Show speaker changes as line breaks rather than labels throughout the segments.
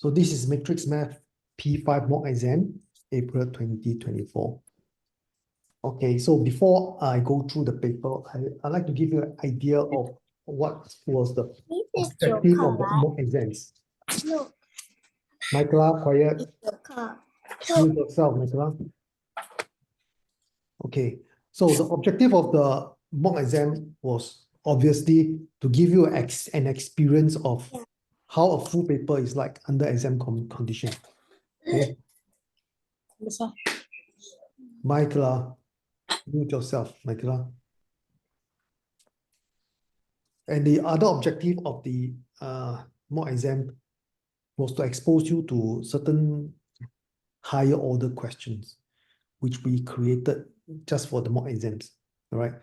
So this is Matrix Math P5 mock exam, April 2024. Okay, so before I go through the paper, I'd like to give you an idea of what was the objective of the mock exams.
No,
Michaela, quiet.
your car.
Mute yourself, Michaela. Okay, so the objective of the mock exam was obviously to give you an experience of how a full paper is like under exam condition. Okay, Michaela, mute yourself, Michaela. And the other objective of the mock exam was to expose you to certain higher order questions, which we created just for the mock exams. All right.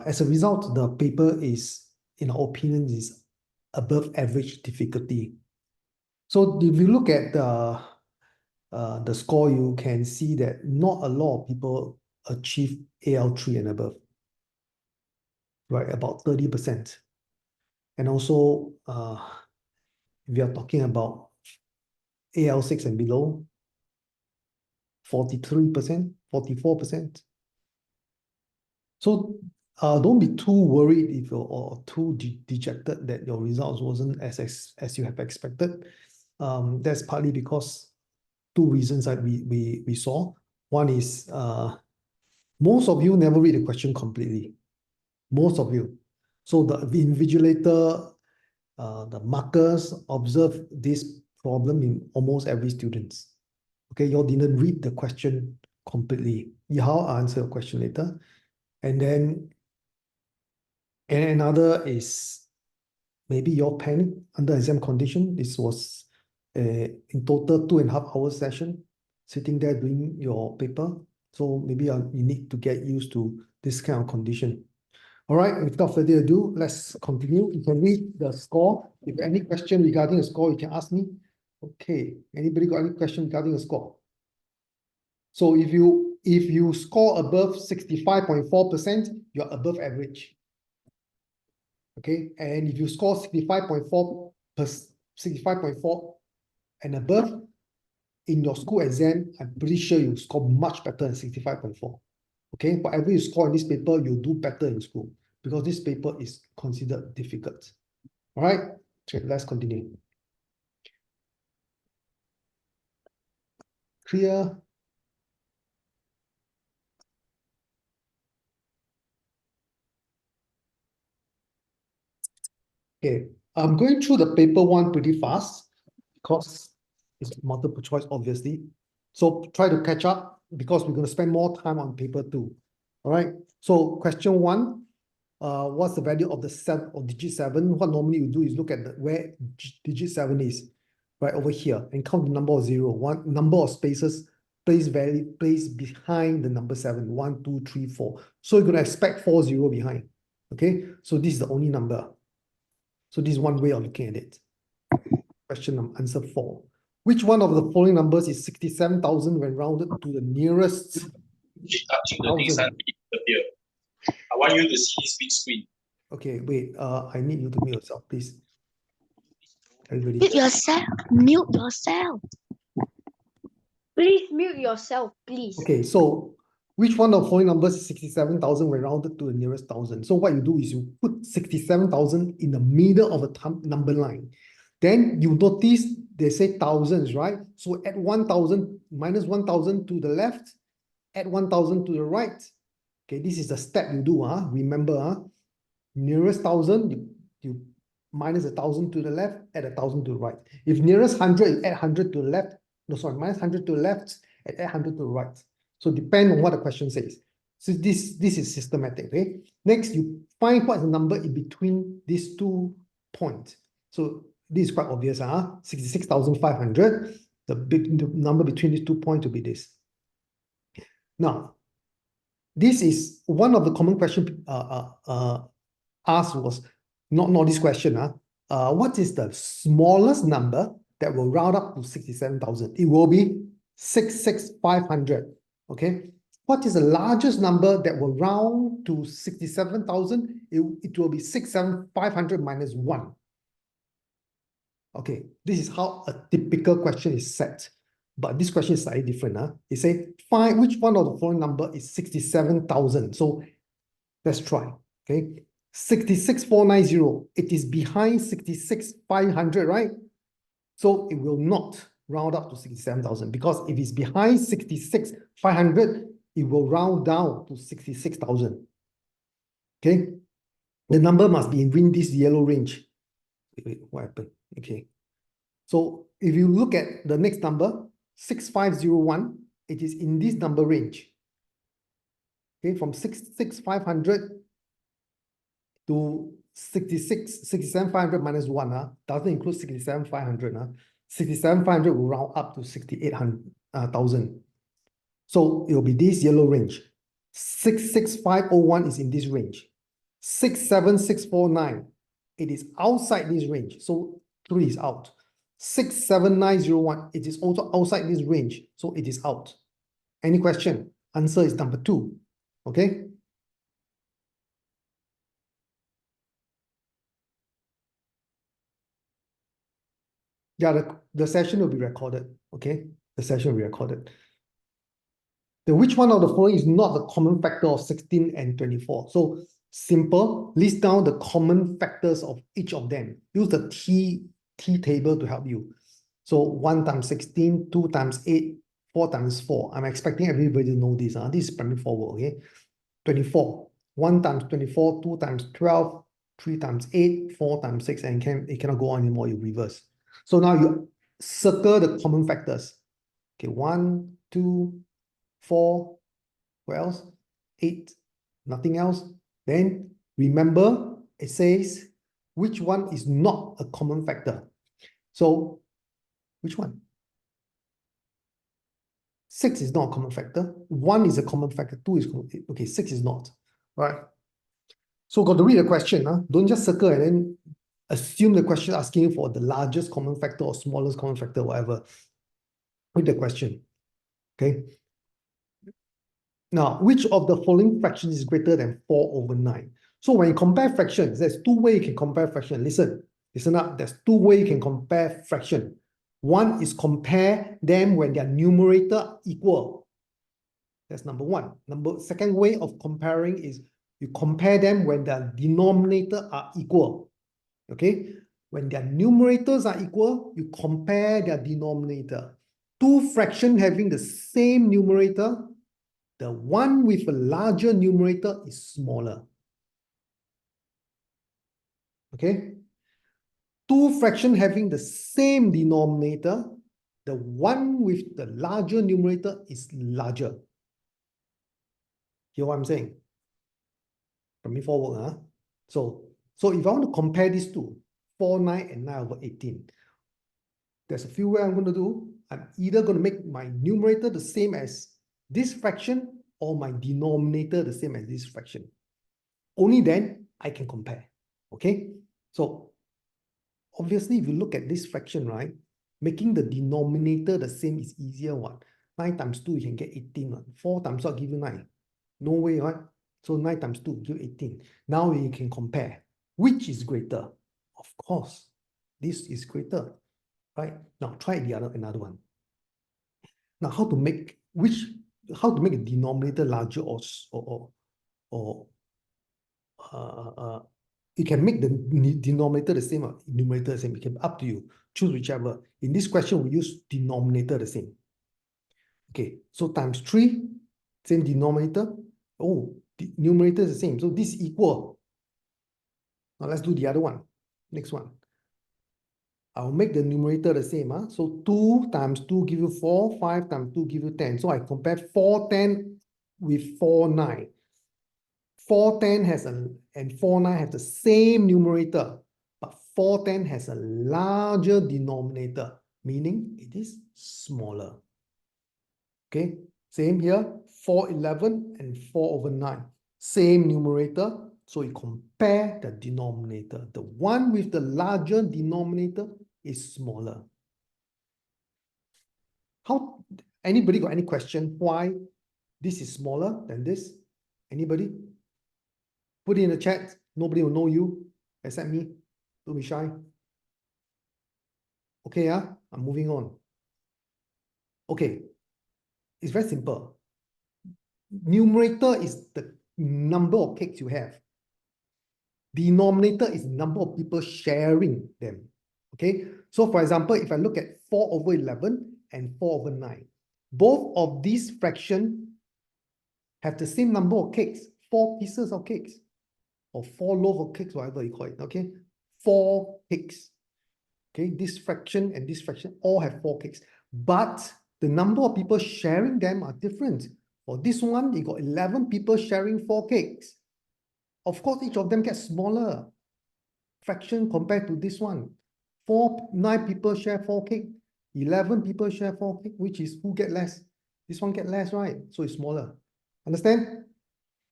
As a result, the paper is, in our opinion, is above average difficulty. So if you look at the score, you can see that not a lot of people achieve AL3 and above, right? About 30%. And also, if you are talking about AL6 and below, 43%, 44%. So don't be too worried if you're or too dejected that your results wasn't as you have expected. That's partly because two reasons that we saw. One is most of you never read the question completely. Most of you. So the invigilator, the markers observe this problem in almost every student. Okay, you all didn't read the question completely. I'll answer your question later. And then another is maybe your panic under exam condition. This was in total 2.5 hour session, sitting there doing your paper. So maybe you need to get used to this kind of condition. All right, without further ado, let's continue. You can read the score. If any question regarding the score, you can ask me. Okay, anybody got any question regarding the score? So if you score above 65.4%, you're above average. Okay, and if you score 65.4 and above in your school exam, I'm pretty sure you score much better than 65.4. Okay, whatever you score in this paper, you'll do better in school because this paper is considered difficult. All right, okay, let's continue. Clear? Okay, I'm going through the paper one pretty fast because it's multiple choice, obviously. So try to catch up because we're going to spend more time on paper two. All right. So question one, what's the value of the set of digit 7? What normally you do is look at where digit 7 is, right over here, and count the number of 0, one number of spaces placed behind the number 7. 1, 2, 3, 4. So you're going to expect 4 0 behind. Okay. So this is the only number. So this is one way of looking at it. Question answer 4. Which one of the following numbers is 67,000 when rounded to the nearest thousand?
I want you to see his big screen.
Okay, wait. I need you to mute yourself, please. Everybody.
Mute yourself. Mute yourself. Please mute yourself, please.
Okay, so which one of the following numbers is 67,000 when rounded to the nearest thousand? So what you do is you put 67,000 in the middle of a number line. Then you notice they say thousands, right? So add 1,000 minus 1,000 to the left, add 1,000 to the right. Okay, this is the step you do. Remember, nearest thousand, you minus 1,000 to the left, add 1,000 to the right. If nearest 100, you add 100 to the left. No, sorry, minus 100 to the left, and add 100 to the right. So depend on what the question says. So this is systematic. Okay. Next, you find what's the number in between these 2 points. So this is quite obvious. 66,500. The number between these 2 points will be this. Now, this is one of the common questions asked was not this question. What is the smallest number that will round up to 67,000? It will be 66,500. Okay. What is the largest number that will round to 67,000? It will be 67,500 minus 1. Okay, this is how a typical question is set. But this question is slightly different. It says, find which one of the following number is 67,000. So let's try. Okay, 66,490. It is behind 66,500, right? So it will not round up to 67,000 because if it's behind 66,500, it will round down to 66,000. Okay, the number must be in this yellow range. Wait, what happened? Okay, so if you look at the next number, 6501, it is in this number range. Okay, from 66,500 to 67,500 minus 1, doesn't include 67,500. 67,500 will round up to 68,000. So it will be this yellow range. 66501 is in this range. 67649, it is outside this range. So 3 is out. 67901, it is also outside this range. So it is out. Any question? Answer is number 2. Okay. Yeah, the session will be recorded. Okay. The session will be recorded. Which one of the following is not the common factor of 16 and 24? So simple, list down the common factors of each of them. Use the T table to help you. So 1 times 16, 2 times 8, 4 times 4. I'm expecting everybody to know this. This is primary forward, okay? 24. 1 times 24, 2 times 12, 3 times 8, 4 times 6, and it cannot go on anymore, you reverse. So now you circle the common factors. Okay, 1, 2, 4, what else? 8, nothing else. Then remember, it says which one is not a common factor. So which one? 6 is not a common factor. 1 is a common factor. 2 is common. Okay, 6 is not. All right. So got to read the question. Don't just circle and then assume the question asking for the largest common factor or smallest common factor, whatever. Read the question. Okay. Now, which of the following fractions is greater than 4/9? So when you compare fractions, there's 2 ways you can compare fraction. Listen up. There's 2 ways you can compare fraction. One is compare them when their numerator equal. That's number 1. Second way of comparing is you compare them when their denominator are equal. Okay? When their numerators are equal, you compare their denominator. 2 fractions having the same numerator, the one with a larger numerator is smaller. Okay? 2 fractions having the same denominator, the one with the larger numerator is larger. Hear what I'm saying? From me forward, So if I want to compare these two, 4/9 and 9/18, there's a few ways I'm going to do. I'm either going to make my numerator the same as this fraction or my denominator the same as this fraction. Only then I can compare. Okay? So obviously, if you look at this fraction, right, making the denominator the same is easier one. 9 times 2, you can get 18. 4 times what give you 9? No way, right? So 9 times 2 give 18. Now you can compare. Which is greater? Of course, this is greater, right? Now try another one. Now how to make a denominator larger you can make the denominator the same or numerator the same. It can up to you. Choose whichever. In this question, we use denominator the same. Okay, so times 3, same denominator. Oh, the numerator is the same. So this equal. Now let's do the other one. Next one. I'll make the numerator the same. So 2 times 2 give you 4, 5 times 2 give you 10. So I compare 410 with 49. 410 and 49 have the same numerator, but 410 has a larger denominator, meaning it is smaller. Okay, same here, 411 and 4/9, same numerator, so you compare the denominator. The one with the larger denominator is smaller. Anybody got any question why this is smaller than this? Anybody? Put it in the chat. Nobody will know you except me. Don't be shy. Okay, I'm moving on. Okay, it's very simple. Numerator is the number of cakes you have. Denominator is the number of people sharing them. Okay, so for example, if I look at 4/11 and 4/9, both of these fractions have the same number of cakes, 4 pieces of cakes, or 4 loaves of cakes, whatever you call it. Okay, 4 cakes. Okay, this fraction and this fraction all have 4 cakes, but the number of people sharing them are different. For this one, you got 11 people sharing 4 cakes. Of course, each of them gets smaller fraction compared to this one. 9 people share 4 cake, 11 people share 4 cake, which is who get less? This one get less, right? So it's smaller. Understand?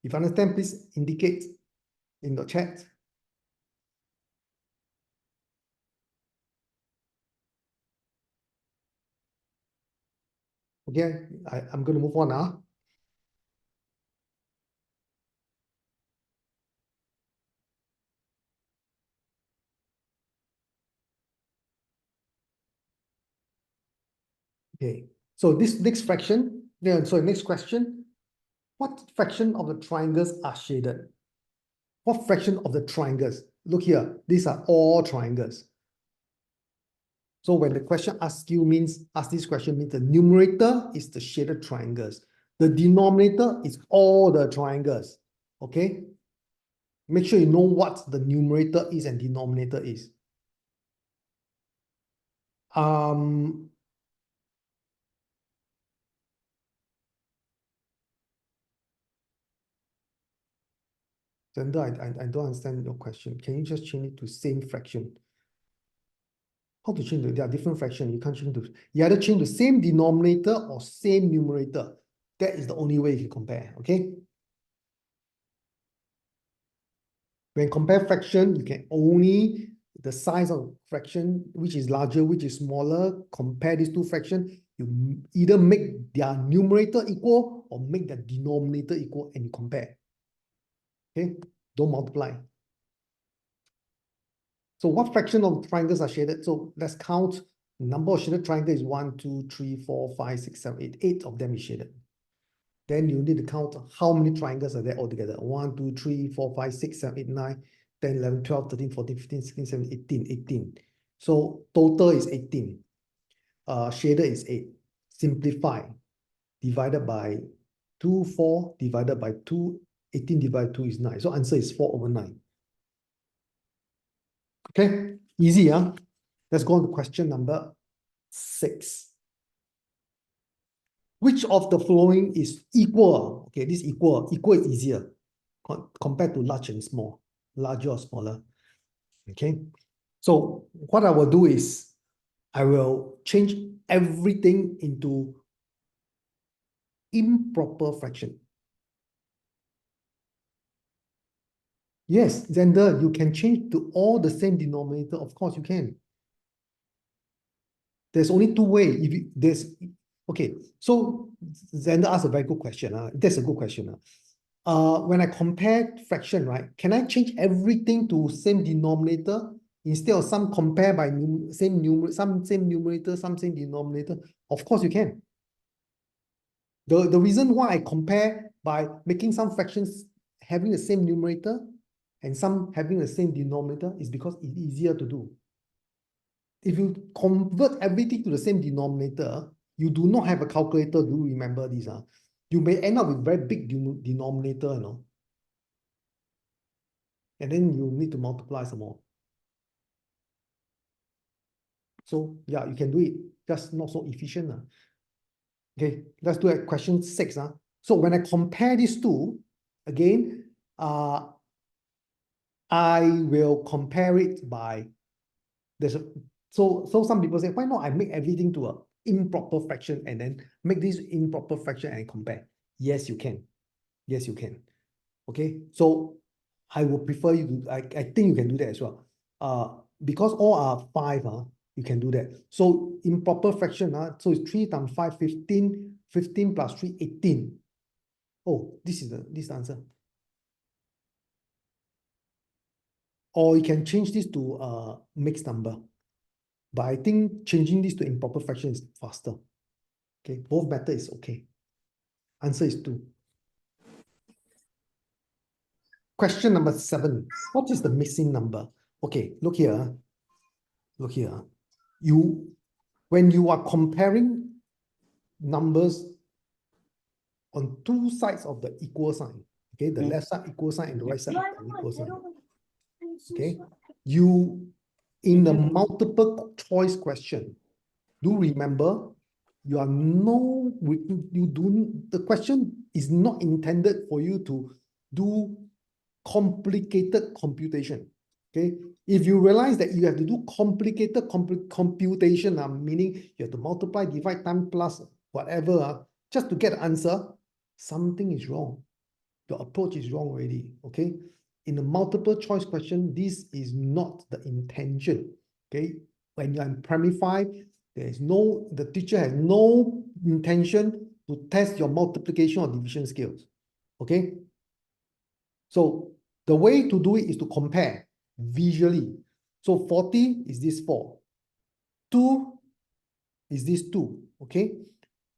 If you understand, please indicate in the chat. Okay, I'm going to move on. Okay, so this next fraction, so next question, what fraction of the triangles are shaded? What fraction of the triangles? Look here, these are all triangles. So when the question asks this question means the numerator is the shaded triangles. The denominator is all the triangles. Okay? Make sure you know what the numerator is and denominator is. Zenda, I don't understand your question. Can you just change it to same fraction? How to change it? There are different fractions. You can't change to. You either change the same denominator or same numerator. That is the only way you can compare. Okay. When compare fraction, you can only the size of fraction, which is larger, which is smaller. Compare these two fractions. You either make their numerator equal or make their denominator equal, and you compare. Okay. Don't multiply. So what fraction of triangles are shaded? So let's count. The number of shaded triangles is 1, 2, 3, 4, 5, 6, 7, 8. 8 of them is shaded. Then you need to count how many triangles are there altogether. 1, 2, 3, 4, 5, 6, 7, 8, 9, 10, 11, 12, 13, 14, 15, 16, 17, 18, 18. So total is 18. Shaded is 8. Simplify. Divided by 2, 4, divided by 2, 18 divided by 2 is 9. So answer is 4/9. Okay, easy, huh? Let's go on to question number 6. Which of the following is equal? Okay, this equal is easier compared to large and small, larger or smaller. Okay, so what I will do is I will change everything into improper fraction. Yes, Xander, you can change to all the same denominator. Of course, you can. There's only 2 ways. Okay, so Xander asked a very good question. That's a good question. When I compare fraction, right, can I change everything to same denominator instead of some compare by same numerator, some same denominator? Of course you can. The reason why I compare by making some fractions having the same numerator and some having the same denominator is because it's easier to do. If you convert everything to the same denominator, you do not have a calculator. Do you remember this? You may end up with very big denominator, and then you need to multiply some more. So yeah, you can do it, just not so efficient. Okay, let's do it. Question 6. So when I compare these two, again, I will compare it by so some people say, why not I make everything to a improper fraction and then make this improper fraction and compare? Yes, you can. Yes, you can. Okay, so I would prefer you to, I think you can do that as well. Because all are 5, you can do that. So improper fraction, so it's 3 times 5, 15, 15 plus 3, 18. Oh, this is the answer. Or you can change this to a mixed number. But I think changing this to improper fraction is faster. Okay, both method is okay. Answer is 2. Question number 7. What is the missing number? Okay, look here. Look here. When you are comparing numbers on two sides of the equal sign, okay, the left side equal sign and the right side equal sign. Okay, in the multiple choice question, do remember the question is not intended for you to do complicated computation. Okay, if you realize that you have to do complicated computation, meaning you have to multiply, divide, time, plus whatever, just to get an answer, something is wrong. Your approach is wrong already. Okay, in a multiple choice question, this is not the intention. Okay, when you're in primary 5, the teacher has no intention to test your multiplication or division skills. Okay, so the way to do it is to compare visually. So 40 is this 4. 2 is this 2. Okay,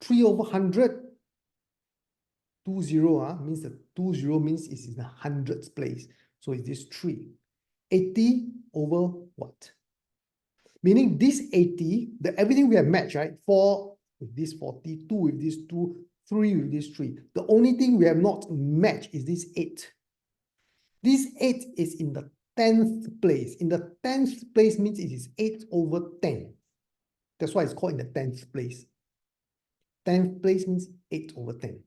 3 over 100, 20 means that 20 means it's in the hundreds place. So it's this 3. 80 over what? Meaning this 80, everything we have matched, right? 4 with this 40, 2 with this 2, 3 with this 3. The only thing we have not matched is this 8. This 8 is in the 10th place. In the 10th place means it is 8 over 10. That's why it's called in the 10th place. 10th place means 8 over 10.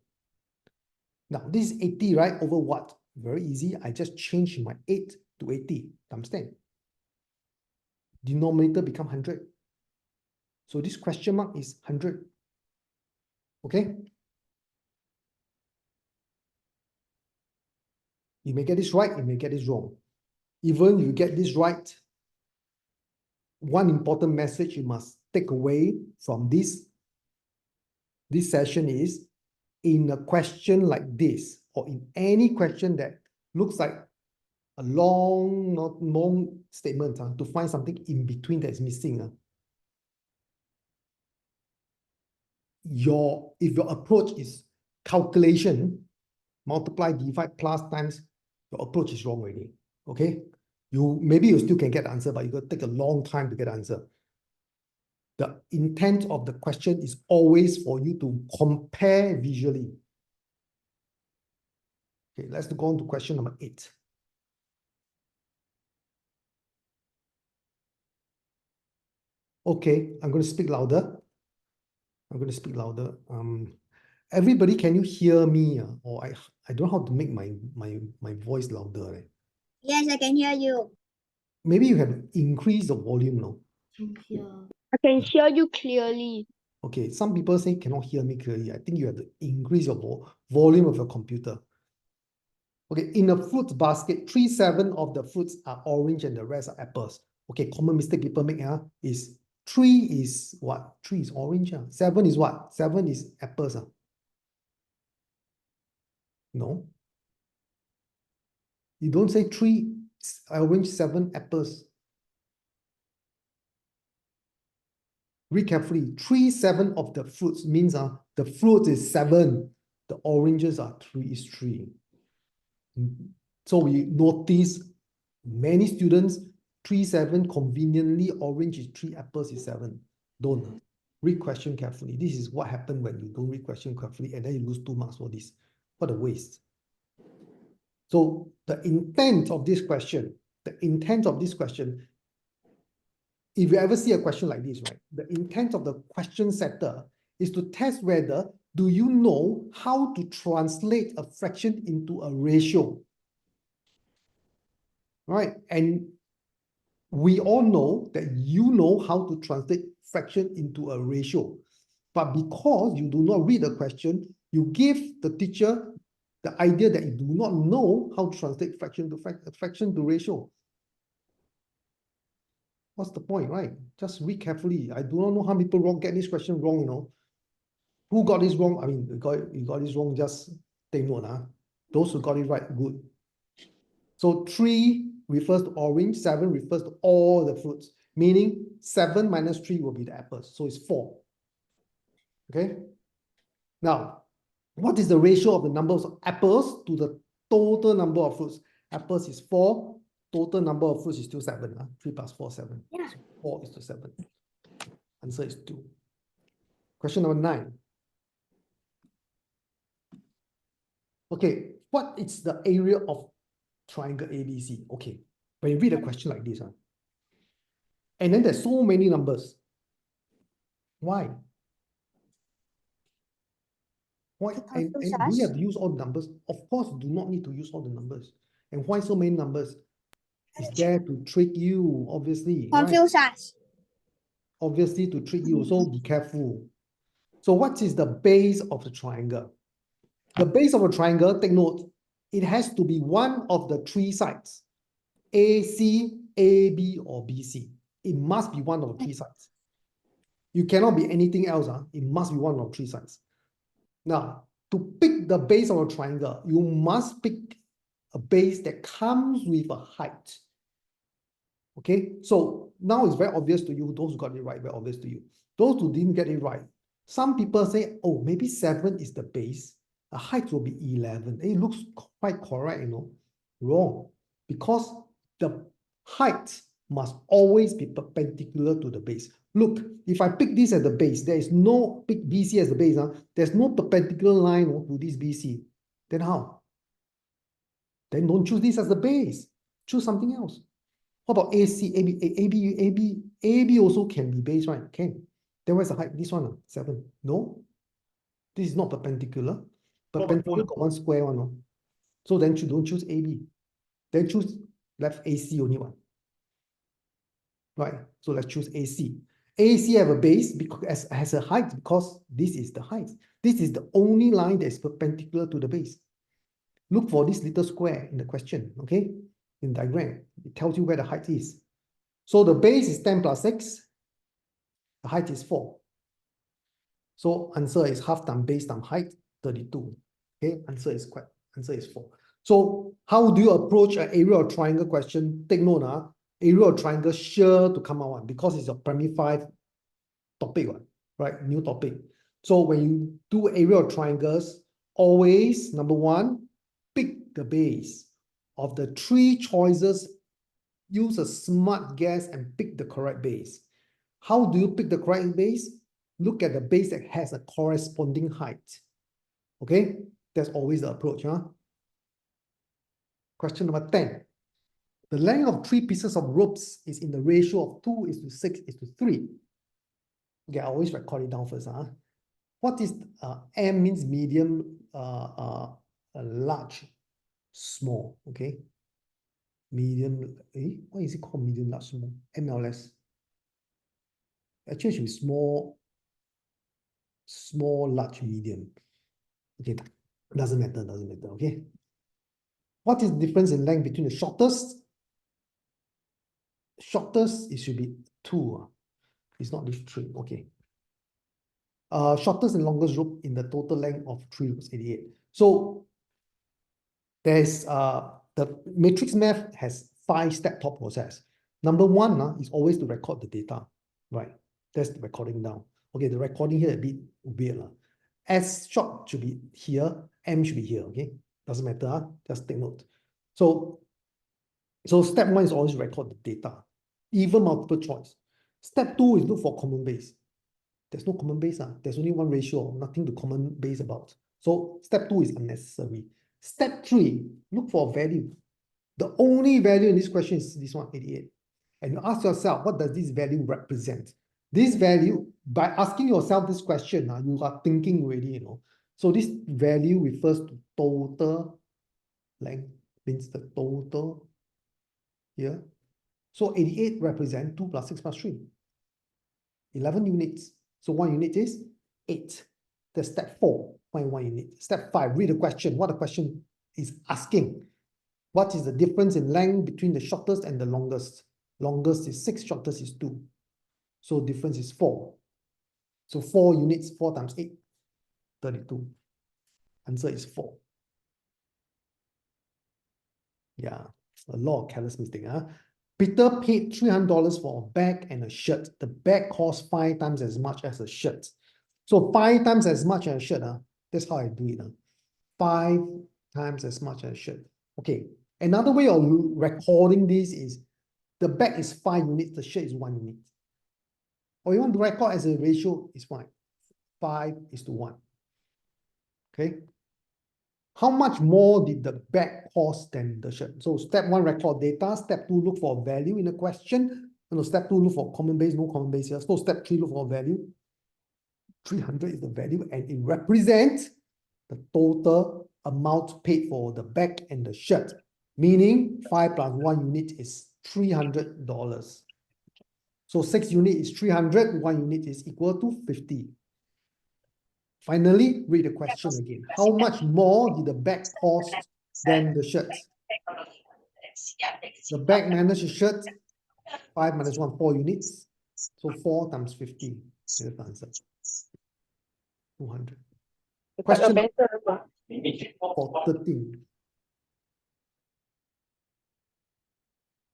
Now, this is 80, right? Over what? Very easy. I just change my 8 to 80 times 10. Denominator become 100. So this question mark is 100. Okay? You may get this right, you may get this wrong. Even if you get this right, one important message you must take away from this session is, in a question like this, or in any question that looks like a long statement, to find something in between that's missing. If your approach is calculation, multiply, divide, plus, times, your approach is wrong already. Okay? Maybe you still can get the answer, but you got to take a long time to get the answer. The intent of the question is always for you to compare visually. Okay, let's go on to question number 8. Okay, I'm going to speak louder. Everybody, can you hear me? Or I don't know how to make my voice louder. Right?
Yes, I can hear you.
Maybe you have to increase the volume now.
I can hear you clearly.
Okay, some people say cannot hear me clearly. I think you have to increase your volume of your computer. Okay, in a fruit basket, 3/7 of the fruits are orange and the rest are apples. Okay, common mistake people make is 3 is what? 3 is orange. 7 is what? 7 is apples. No. You don't say 3 orange, 7 apples. Read carefully. 3/7 of the fruits means the fruit is 7. The oranges are 3. So we notice many students 3/7 conveniently orange is 3, apples is 7. Don't read question carefully. This is what happened when you don't read question carefully and then you lose 2 marks for this. What a waste. So the intent of this question, if you ever see a question like this, right? The intent of the question setter is to test whether do you know how to translate a fraction into a ratio, right? And we all know that you know how to translate fraction into a ratio. But because you do not read the question, you give the teacher the idea that you do not know how to translate fraction to ratio. What's the point, right? Just read carefully. I do not know how many people get this question wrong, Who got this wrong? I mean, you got this wrong, just take note. Those who got it right, good. So 3 refers to orange, 7 refers to all the fruits, meaning 7 minus 3 will be the apples. So it's 4. Okay. Now, what is the ratio of the numbers of apples to the total number of fruits? Apples is 4. Total number of fruits is still 7. 3 plus 4, 7.
Yeah.
So 4 is to 7. Answer is 2. Question number 9. Okay, what is the area of triangle ABC? Okay, when you read a question like this, and then there's so many numbers. Why? Why? And do we have to use all the numbers? Of course, do not need to use all the numbers. And why so many numbers? It's there to trick you, obviously. Right?
Confuse us.
Obviously to trick you, so be careful. So what is the base of the triangle? The base of a triangle, take note, it has to be one of the 3 sides. AC, AB, or BC. It must be one of the 3 sides. You cannot be anything else. It must be one of 3 sides. Now, to pick the base of a triangle, you must pick a base that comes with a height. Okay, so now it's very obvious to you. Those who got it right, very obvious to you. Those who didn't get it right, some people say, oh, maybe 7 is the base. The height will be 11. It looks quite correct, Wrong. Because the height must always be perpendicular to the base. Look, if I pick this as the base, there is no pick BC as the base. There's no perpendicular line to this BC. Then how? Then don't choose this as the base. Choose something else. What about AC, AB also can be base, right? Can. Then where's the height? This one, 7. No. This is not perpendicular. Perpendicular got one square one. No? So then don't choose AB. Then choose left AC only one. Right. So let's choose AC. AC have a base because has a height because this is the height. This is the only line that is perpendicular to the base. Look for this little square in the question, okay? In diagram, it tells you where the height is. So the base is 10 plus 6. The height is 4. So answer is half times base times height, 32. Okay, answer is 4. So how do you approach an area of triangle question? Take note, area of triangle sure to come out because it's a primary 5 topic, right? New topic. So when you do area of triangles, always, number 1, pick the base. Of the 3 choices, use a smart guess and pick the correct base. How do you pick the correct base? Look at the base that has a corresponding height. Okay, that's always the approach. Question number 10. The length of 3 pieces of ropes is in the ratio of 2:6:3. Okay, I always record it down first. What is M means medium, large, small. Okay, medium. Why is it called medium, large, small? MLS. Actually, it should be small, large, medium. Okay, doesn't matter. Okay. What is the difference in length between the shortest? Shortest, it should be 2. It's not this 3. Okay. Shortest and longest rope in the total length of 3 was 88. So there's the matrix math has 5-step thought process. Number 1 is always to record the data, right? That's the recording down. Okay, the recording here a bit weird. S short should be here, M should be here. Okay, doesn't matter. Just take note. So step 1 is always record the data, even multiple choice. Step 2 is look for common base. There's no common base. There's only one ratio, nothing to common base about. So step 2 is unnecessary. Step 3, look for a value. The only value in this question is this one, 88. And you ask yourself, what does this value represent? This value, by asking yourself this question, you are thinking already, So this value refers to total length, means the total here. So 88 represents 2 plus 6 plus 3. 11 units. So 1 unit is 8. That's step 4, find 1 unit. Step 5, read the question. What the question is asking. What is the difference in length between the shortest and the longest? Longest is 6, shortest is 2. So difference is 4. So 4 units, 4 times 8, 32. Answer is 4. Yeah, a lot of careless mistake. Peter paid $300 for a bag and a shirt. The bag cost 5 times as much as a shirt. So 5 times as much as a shirt. That's how I do it. 5 times as much as a shirt. Okay. Another way of recording this is the bag is 5 units, the shirt is 1 unit. Or you want to record as a ratio, is fine. 5:1. Okay. How much more did the bag cost than the shirt? So step 1, record data. Step 2, look for a value in a question. No, step 2, look for common base, no common base here. So step 3, look for a value. 300 is the value, and it represents the total amount paid for the bag and the shirt. Meaning 5 plus 1 unit is $300. So 6 units is 300, 1 unit is equal to 50. Finally, read the question again. How much more did the bag cost than the shirt? The bag minus the shirt, 5 minus 1, 4 units. So 4 times 50. Here's the answer. 200. Question for 13.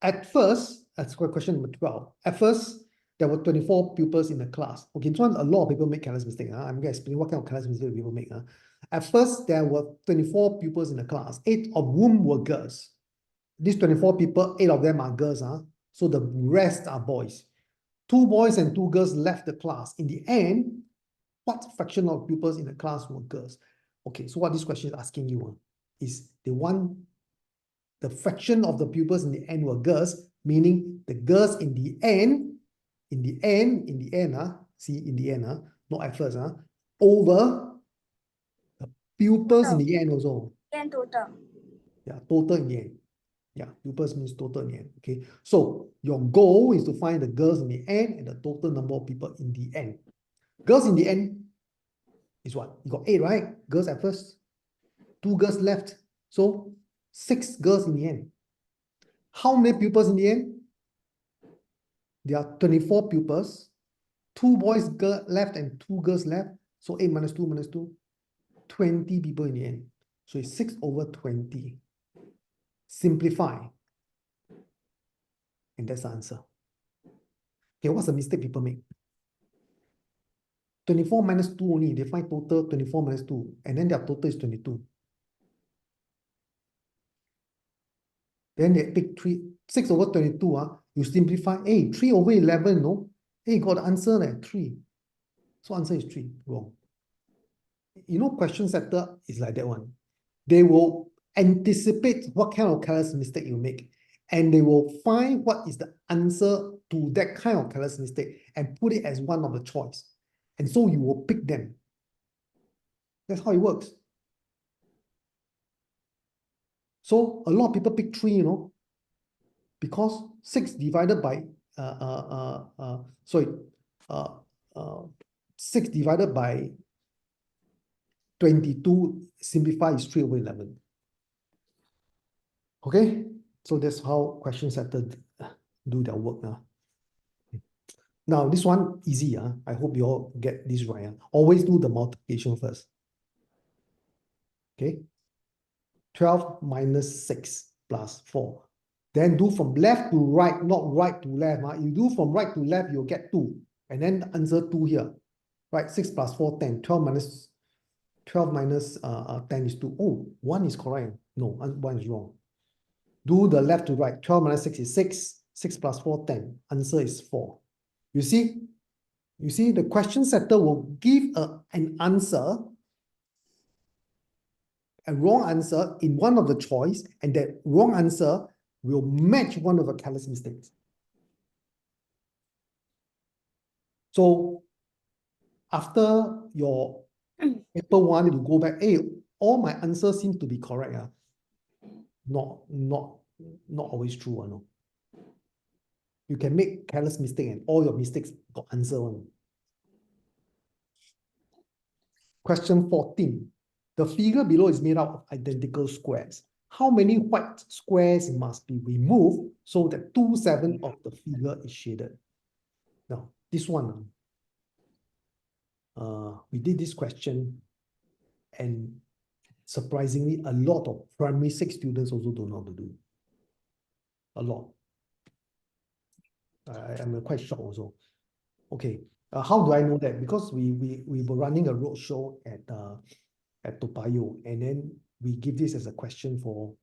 At first, that's question number 12. At first, there were 24 pupils in the class. Okay, this one, a lot of people make careless mistake. I'm going to explain what kind of careless mistake people make. At first, there were 24 pupils in the class, 8 of whom were girls. These 24 people, 8 of them are girls. So the rest are boys. 2 boys and 2 girls left the class. In the end, what fraction of pupils in the class were girls? Okay, so what this question is asking you is they want the fraction of the pupils in the end were girls, meaning the girls in the end, not at first, over the pupils in the end also.
And total.
Yeah, total in the end. Yeah, pupils means total in the end. Okay, so your goal is to find the girls in the end and the total number of people in the end. Girls in the end is what? You got 8, right? Girls at first. 2 girls left. So 6 girls in the end. How many pupils in the end? There are 24 pupils. 2 boys left and 2 girls left. So 8 minus 2 minus 2. 20 people in the end. So it's 6 over 20. Simplify. And that's the answer. Okay, what's the mistake people make? 24 minus 2 only. They find total 24 minus 2. And then their total is 22. Then they pick 6 over 22. You simplify. Hey, 3 over 11, no? Hey, got the answer there, 3. So answer is 3. Wrong. You know, question setter is like that one. They will anticipate what kind of careless mistake you make. And they will find what is the answer to that kind of careless mistake and put it as one of the choice. And so you will pick them. That's how it works. So a lot of people pick 3, because 6 divided by 6 divided by 22 simplify is 3 over 11. Okay, so that's how question setters do their work now. Now this one easy. I hope you all get this right. Always do the multiplication first. Okay, 12 minus 6 plus 4. Then do from left to right, not right to left. You do from right to left, you'll get 2. And then answer 2 here. Right, 6 plus 4, 10. 12 minus 10 is 2. Oh, 1 is correct. No, 1 is wrong. Do the left to right. 12 minus 6 is 6. 6 plus 4, 10. Answer is 4. You see? You see, the question setter will give an answer, a wrong answer in one of the choice, and that wrong answer will match one of the careless mistakes. So after your paper 1, you go back, hey, all my answers seem to be correct. Not always true. No. You can make careless mistake and all your mistakes got answer one. Question 14. The figure below is made up of identical squares. How many white squares must be removed so that 2/7 of the figure is shaded? Now, this one, we did this question, and surprisingly, a lot of primary 6 students also don't know how to do. A lot. I'm quite shocked also. Okay, how do I know that? Because we were running a roadshow at Toa Payoh, and then we give this as a question for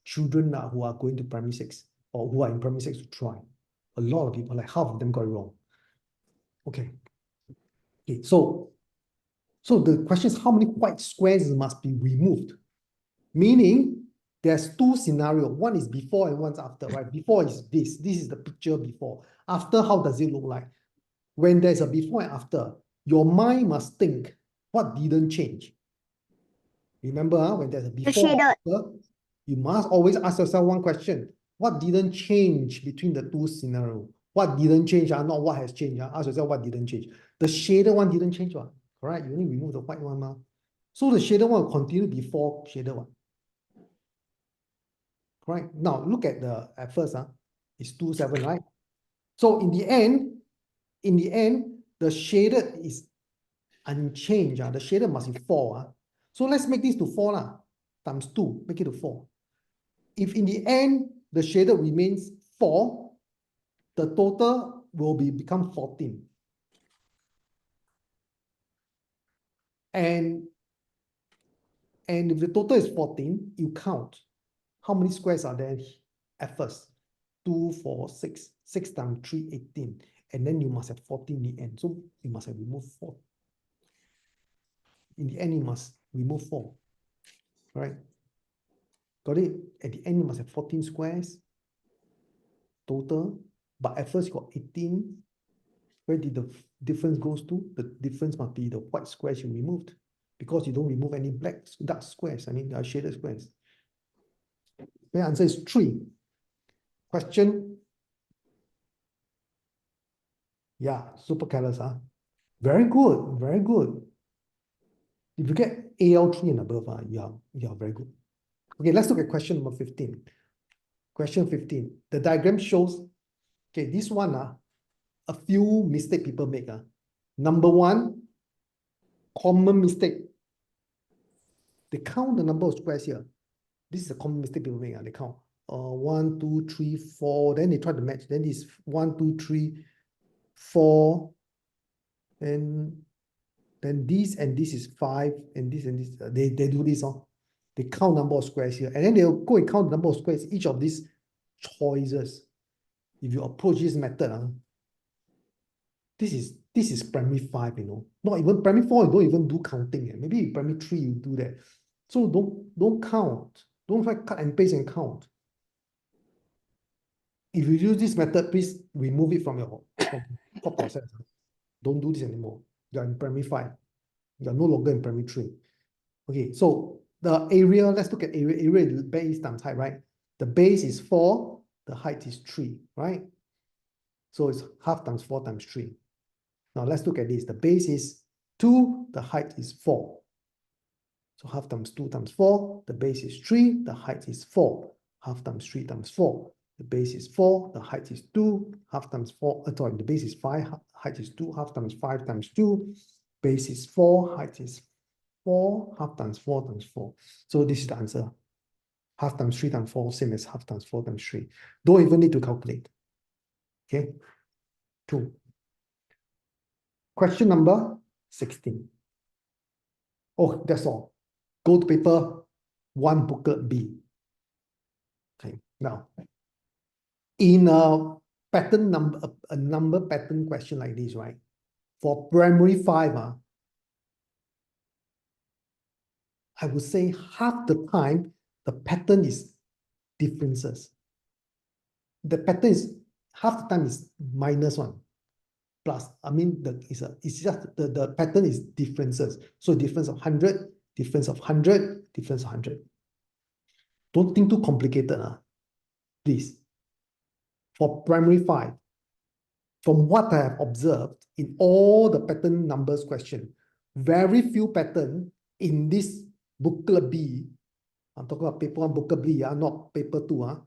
children who are going to primary 6 or who are in primary 6 to try. A lot of people, like half of them got it wrong. Okay. Okay, so the question is how many white squares must be removed? Meaning there's two scenarios. One is before and one's after, right? Before is this. This is the picture before. After, how does it look like? When there's a before and after, your mind must think what didn't change. Remember, when there's a before and after, you must always ask yourself one question. What didn't change between the two scenarios? What didn't change? Not what has changed. Ask yourself what didn't change. The shaded one didn't change, correct? You only remove the white one. So the shaded one will continue before shaded one. Right? Now look at at first, it's 2, 7, right? So in the end, the shaded is unchanged. The shaded must be 4. So let's make this to 4 times 2, make it to 4. If in the end the shaded remains 4, the total will become 14. And if the total is 14, you count how many squares are there at first. 2, 4, 6. 6 times 3, 18. And then you must have 14 in the end. So you must have removed 4. In the end, you must remove 4. Right? Got it? At the end, you must have 14 squares total. But at first, you got 18. Where did the difference goes to? The difference must be the white squares you removed. Because you don't remove any dark squares. I mean, they are shaded squares. The answer is 3. Question. Yeah, super careless, Very good, very good. If you get AL3 and above, you are very good. Okay, let's look at question number 15. Question 15. The diagram shows, okay, this one, a few mistakes people make. Number 1, common mistake. They count the number of squares here. This is a common mistake people make. They count 1, 2, 3, 4. Then they try to match. Then this 1, 2, 3, 4. And then this and this is 5, and this and this. They do this. They count number of squares here. And then they'll go and count the number of squares, each of these choices. If you approach this method, this is primary 5, Not even primary 4, you don't even do counting. Maybe primary 3 you do that. So don't count. Don't try cut and paste and count. If you use this method, please remove it from your thought process. Don't do this anymore. You are in primary 5. You are no longer in primary 3. Okay, so the area, let's look at area. Area is base times height, right? The base is 4, the height is 3, right? So it's half times 4 times 3. Now let's look at this. The base is 2, the height is 4. So half times 2 times 4, the base is 3, the height is 4. Half times 3 times 4, the base is 4, the height is 2. Half times 4, the base is 5, height is 2. Half times 5 times 2, base is 4, height is 4, half times 4 times 4. So this is the answer. Half times 3 times 4, same as half times 4 times 3. Don't even need to calculate. Okay. 2. Question number 16. Oh, that's all. Go to paper 1, booklet B. Okay. Now, in a pattern number, a number pattern question like this, right? For primary 5, I would say half the time, the pattern is differences. The pattern is half the time is -1 plus. I mean, it's just the pattern is differences. So difference of 100, difference of 100, difference of 100. Don't think too complicated, please. For primary 5, from what I have observed in all the pattern numbers question, very few pattern in this booklet B. I'm talking about paper 1, booklet B, not paper 2.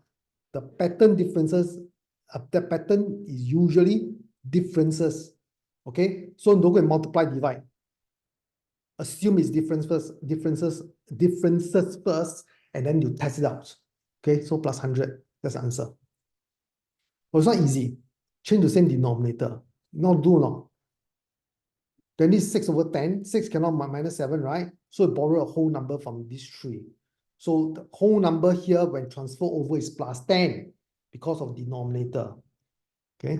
The pattern differences, the pattern is usually differences. Okay, so don't go and multiply, divide. Assume it's differences first, and then you test it out. Okay, so plus 100, that's the answer. Oh, it's not easy. Change the same denominator. Now do not. Then this 6 over 10, 6 cannot minus 7, right? So borrow a whole number from these three. So the whole number here when transfer over is plus 10 because of denominator. Okay.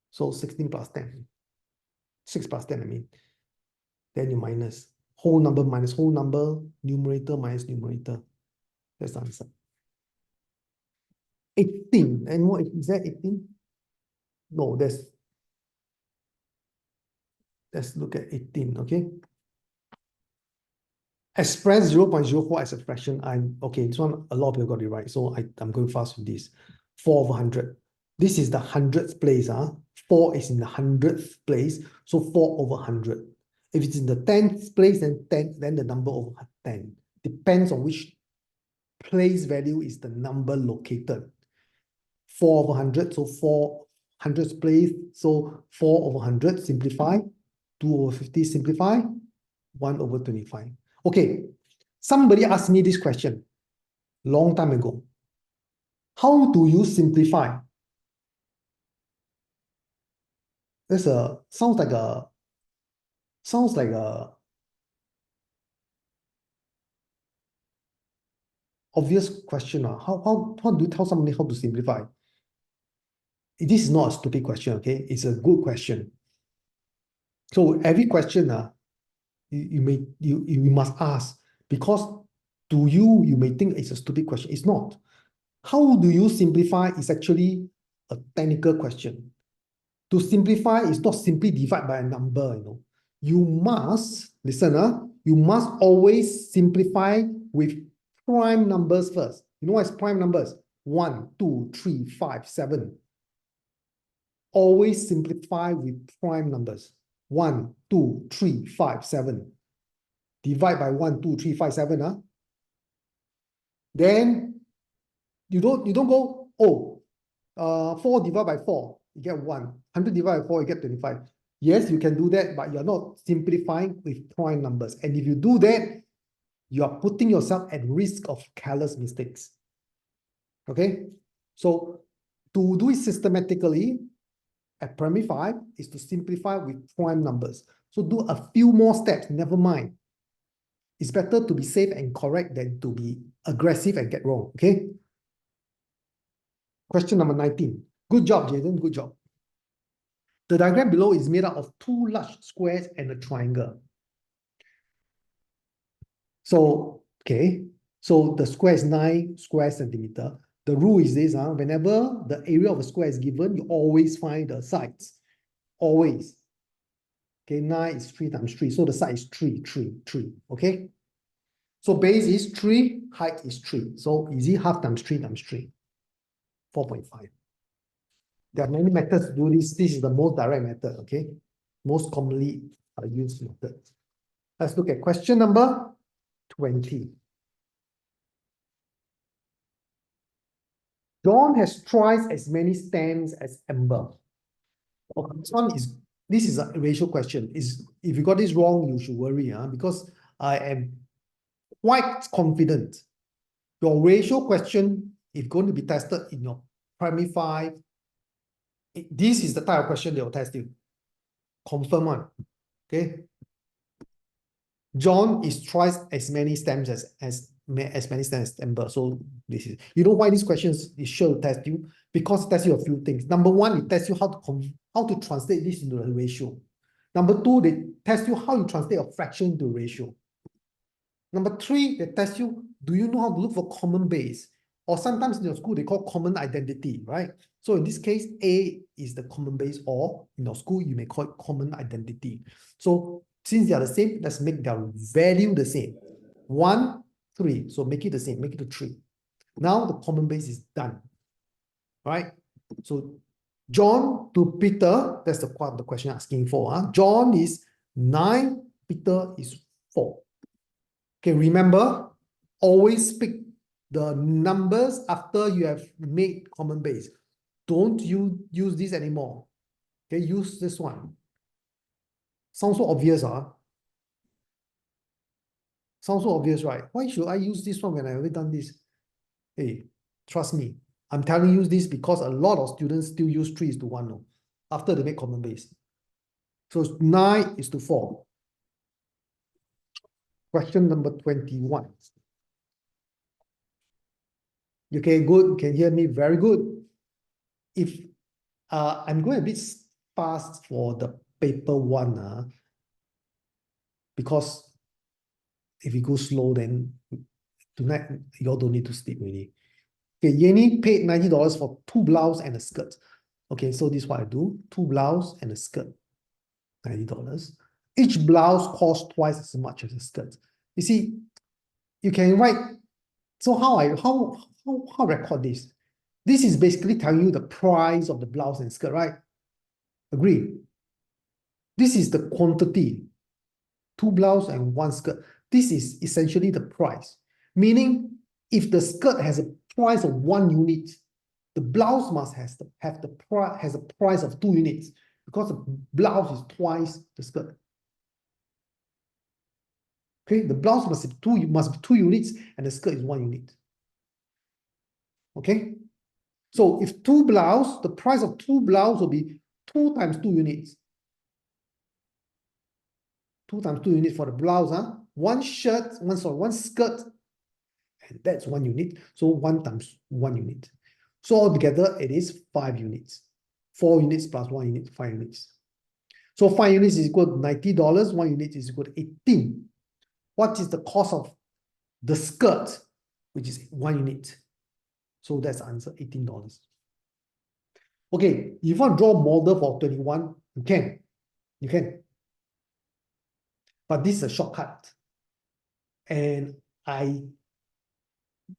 So 16 plus 10. 6 plus 10, I mean. Then you minus. Whole number minus whole number, numerator minus numerator. That's the answer. 18. And what is that 18? No, let's look at 18, okay? Express 0.04 as a fraction. Okay, this one, a lot of people got it right. So I'm going fast with this. 4 over 100. This is the 100th place. 4 is in the 100th place. So 4 over 100. If it's in the 10th place, then the number over 10. Depends on which place value is the number located. 4 over 100, so 4 100th place. So 4 over 100, simplify. 2 over 50, simplify. 1 over 25. Okay, somebody asked me this question long time ago. How do you simplify? Sounds like a obvious question. How do you tell somebody how to simplify? This is not a stupid question, okay? It's a good question. So every question, you must ask, because to you may think it's a stupid question. It's not. How do you simplify is actually a technical question. To simplify is not simply divide by a number, You must, listen, you must always simplify with prime numbers first. You know what is prime numbers? 1, 2, 3, 5, 7. Always simplify with prime numbers. 1, 2, 3, 5, 7. Divide by 1, 2, 3, 5, 7. Then you don't go, 4 divided by 4, you get 1. 100 divided by 4, you get 25. Yes, you can do that, but you're not simplifying with prime numbers. And if you do that, you are putting yourself at risk of careless mistakes. Okay? So to do it systematically at primary 5 is to simplify with prime numbers. So do a few more steps, never mind. It's better to be safe and correct than to be aggressive and get wrong. Okay? Question number 19. Good job, Jaden. Good job. The diagram below is made up of 2 large squares and a triangle. So, okay. So the square is 9 square centimeter. The rule is this, whenever the area of a square is given, you always find the sides. Always. Okay, 9 is 3 times 3. So the side is 3, 3, 3. Okay? So base is 3, height is 3. So easy, half times 3 times 3. 4.5. There are many methods to do this. This is the most direct method, okay? Most commonly used method. Let's look at question number 20. John has twice as many stamps as Amber. Okay, this is a ratio question. If you got this wrong, you should worry, because I am quite confident your ratio question is going to be tested in your primary 5. This is the type of question they will test you. Confirm one. Okay. John is twice as many stamps as many stamps as Amber. So this is, you know why these questions is sure to test you? Because it tests you a few things. Number 1, it tests you how to translate this into a ratio. Number 2, they test you how you translate a fraction into a ratio. Number 3, they test you, do you know how to look for common base? Or sometimes in your school, they call common identity, right? So in this case, A is the common base, or in your school, you may call it common identity. So since they are the same, let's make their value the same. 1, 3. So make it the same, make it a 3. Now the common base is done. Right? So John to Peter, that's the question asking for. John is 9, Peter is 4. Okay, remember, always pick the numbers after you have made common base. Don't use this anymore. Okay, use this one. Sounds so obvious, Sounds so obvious, right? Why should I use this one when I already done this? Hey, trust me, I'm telling you this because a lot of students still use 3:1 no, after they make common base. So it's 9:4. Question number 21. Okay, good. You can hear me very good. If I'm going a bit fast for the paper one, because if you go slow, then tonight you all don't need to sleep really. Okay, Yenny paid $90 for 2 blouse and a skirt. Okay, so this is what I do. 2 blouse and a skirt. $90. Each blouse costs twice as much as a skirt. You see, you can write. So how record this? This is basically telling you the price of the blouse and skirt, right? Agree? This is the quantity. 2 blouse and 1 skirt. This is essentially the price. Meaning, if the skirt has a price of 1 unit, the blouse must have a price of 2 units because the blouse is twice the skirt. Okay, the blouse must be 2 units and the skirt is 1 unit. Okay, so if 2 blouse, the price of 2 blouse will be 2 times 2 units. 2 times 2 units for the blouse, 1 skirt, and that's 1 unit. So 1 times 1 unit. So altogether, it is 5 units. 4 units plus 1 unit, 5 units. So 5 units is equal to $90. 1 unit is equal to 18. What is the cost of the skirt, which is 1 unit? So that's the answer, $18. Okay, if you want to draw a model for 21, you can. You can. But this is a shortcut. And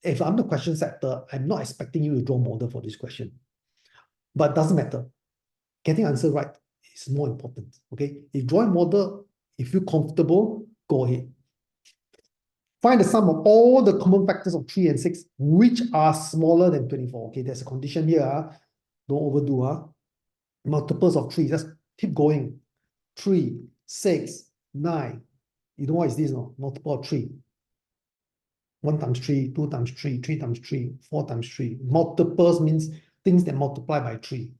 if I'm the question setter, I'm not expecting you to draw a model for this question. But it doesn't matter. Getting answer right is more important. Okay, if drawing model, if you're comfortable, go ahead. Find the sum of all the common factors of 3 and 6, which are smaller than 24. Okay, there's a condition here. Don't overdo. Multiples of 3. Just keep going. 3, 6, 9. You know what is this? No? Multiple of 3. 1 times 3, 2 times 3, 3 times 3, 4 times 3. Multiples means things that multiply by 3.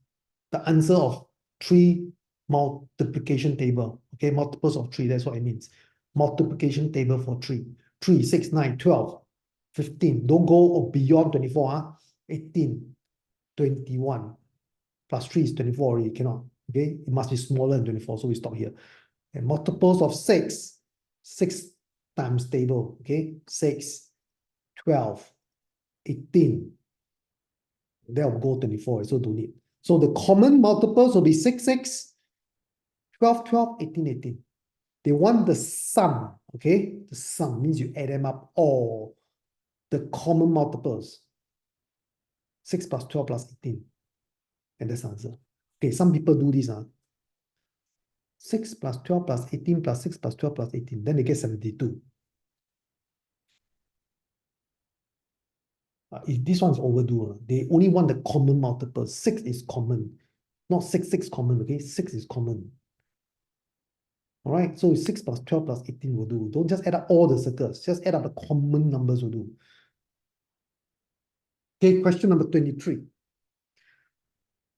The answer of 3 multiplication table. Okay, multiples of 3, that's what it means. Multiplication table for 3. 3, 6, 9, 12, 15. Don't go beyond 24. 18, 21. Plus 3 is 24 already. Cannot. Okay, it must be smaller than 24. So we stop here. And multiples of 6. 6 times table. Okay, 6, 12, 18. That will go 24. So don't need. So the common multiples will be 6, 6, 12, 12, 18, 18. They want the sum, okay? The sum means you add them up all. The common multiples. 6 plus 12 plus 18. And that's the answer. Okay, some people do this. 6 plus 12 plus 18 plus 6 plus 12 plus 18. Then they get 72. If this one's overdue, they only want the common multiples. 6 is common. Not 6, 6 common, okay? 6 is common. All right, so 6 plus 12 plus 18 will do. Don't just add up all the circles. Just add up the common numbers will do. Okay, question number 23.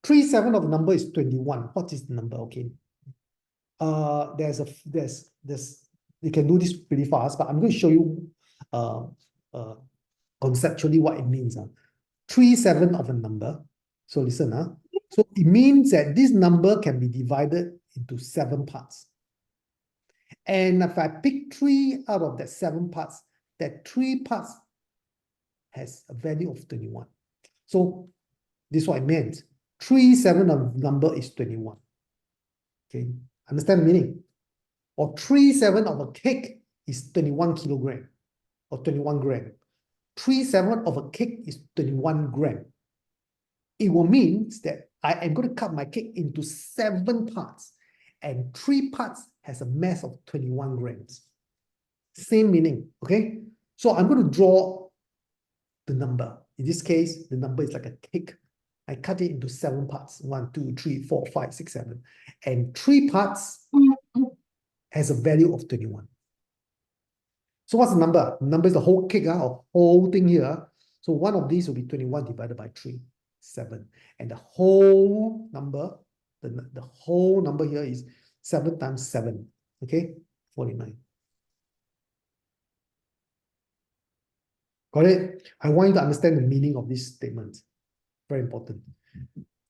3/7 of the number is 21. What is the number? Okay. You can do this pretty fast, but I'm going to show you conceptually what it means. 3/7 of a number. So listen. So it means that this number can be divided into 7 parts. And if I pick 3 out of that 7 parts, that 3 parts has a value of 21. So this is what I meant. 3/7 of the number is 21. Okay, understand the meaning? Or 3/7 of a cake is 21 kilogram or 21 gram. 3/7 of a cake is 21 gram. It will mean that I am going to cut my cake into 7 parts, and 3 parts has a mass of 21 grams. Same meaning, okay? So I'm going to draw the number. In this case, the number is like a cake. I cut it into 7 parts. 1, 2, 3, 4, 5, 6, 7. And 3 parts has a value of 21. So what's the number? The number is the whole cake, or whole thing here. So one of these will be 21 divided by 3, 7. And the whole number, the whole number here is 7 times 7. Okay, 49. Got it? I want you to understand the meaning of this statement. Very important.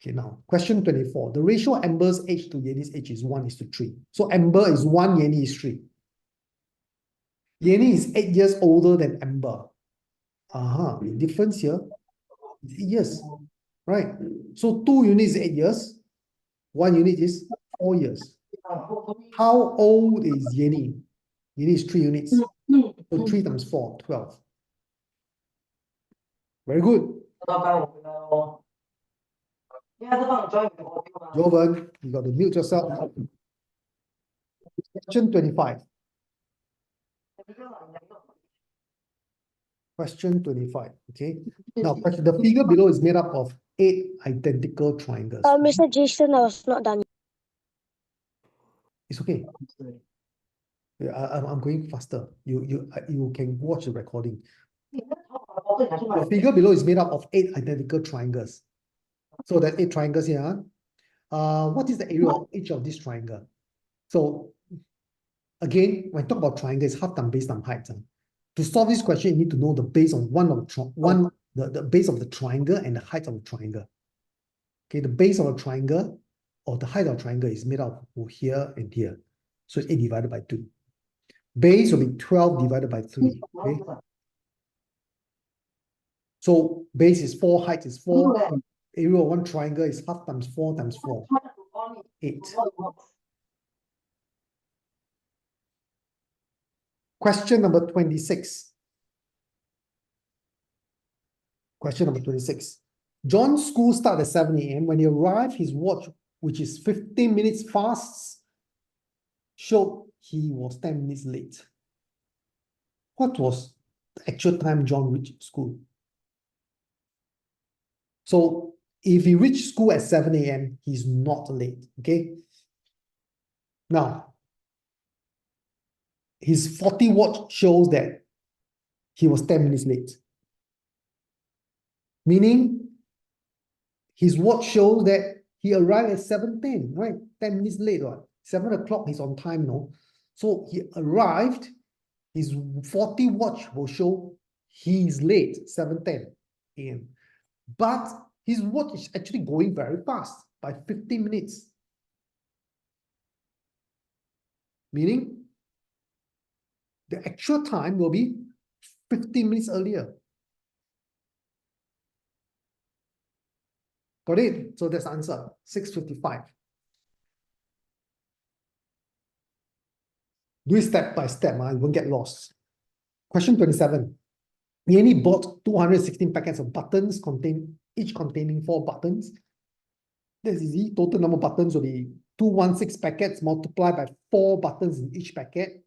Okay, now, question 24. The ratio Amber's age to Yenny's age is 1:3. So Amber is 1, Yenny is 3. Yenny is 8 years older than Amber. The difference here is 8 years, right? So 2 units is 8 years. 1 unit is 4 years. How old is Yenny? Yenny is 3 units. So 3 times 4, 12. Very good. Jovan, you got to mute yourself. Question 25. Question 25. Okay. Now, the figure below is made up of 8 identical triangles.
Mr. Jason, I was not done.
It's okay. I'm going faster. You can watch the recording. The figure below is made up of 8 identical triangles. So that 8 triangles here. What is the area of each of these triangle? So again, when I talk about triangle, it's half times base times height. To solve this question, you need to know the base of the base of the triangle and the height of the triangle. Okay, the base of a triangle or the height of a triangle is made up of here and here. So it's 8 divided by 2. Base will be 12 divided by 3. Okay. So base is 4, height is 4. Area of one triangle is half times 4 times 4. 8. Question number 26. Question number 26. John's school started at 7 a.m. When he arrived, his watch, which is 15 minutes fast, showed he was 10 minutes late. What was the actual time John reached school? So if he reached school at 7 a.m., he's not late, okay? Now, his 40 watch shows that he was 10 minutes late. Meaning, his watch shows that he arrived at 7:10, right? 10 minutes late, right? 7 o'clock, he's on time, no? So he arrived, his 40 watch will show he's late, 7:10 a.m. But his watch is actually going very fast by 15 minutes. Meaning, the actual time will be 15 minutes earlier. Got it? So that's the answer, 6:55. Do it step by step, you won't get lost. Question 27. Yenny bought 216 packets of buttons, each containing 4 buttons. That's easy. Total number of buttons will be 216 packets multiplied by 4 buttons in each packet.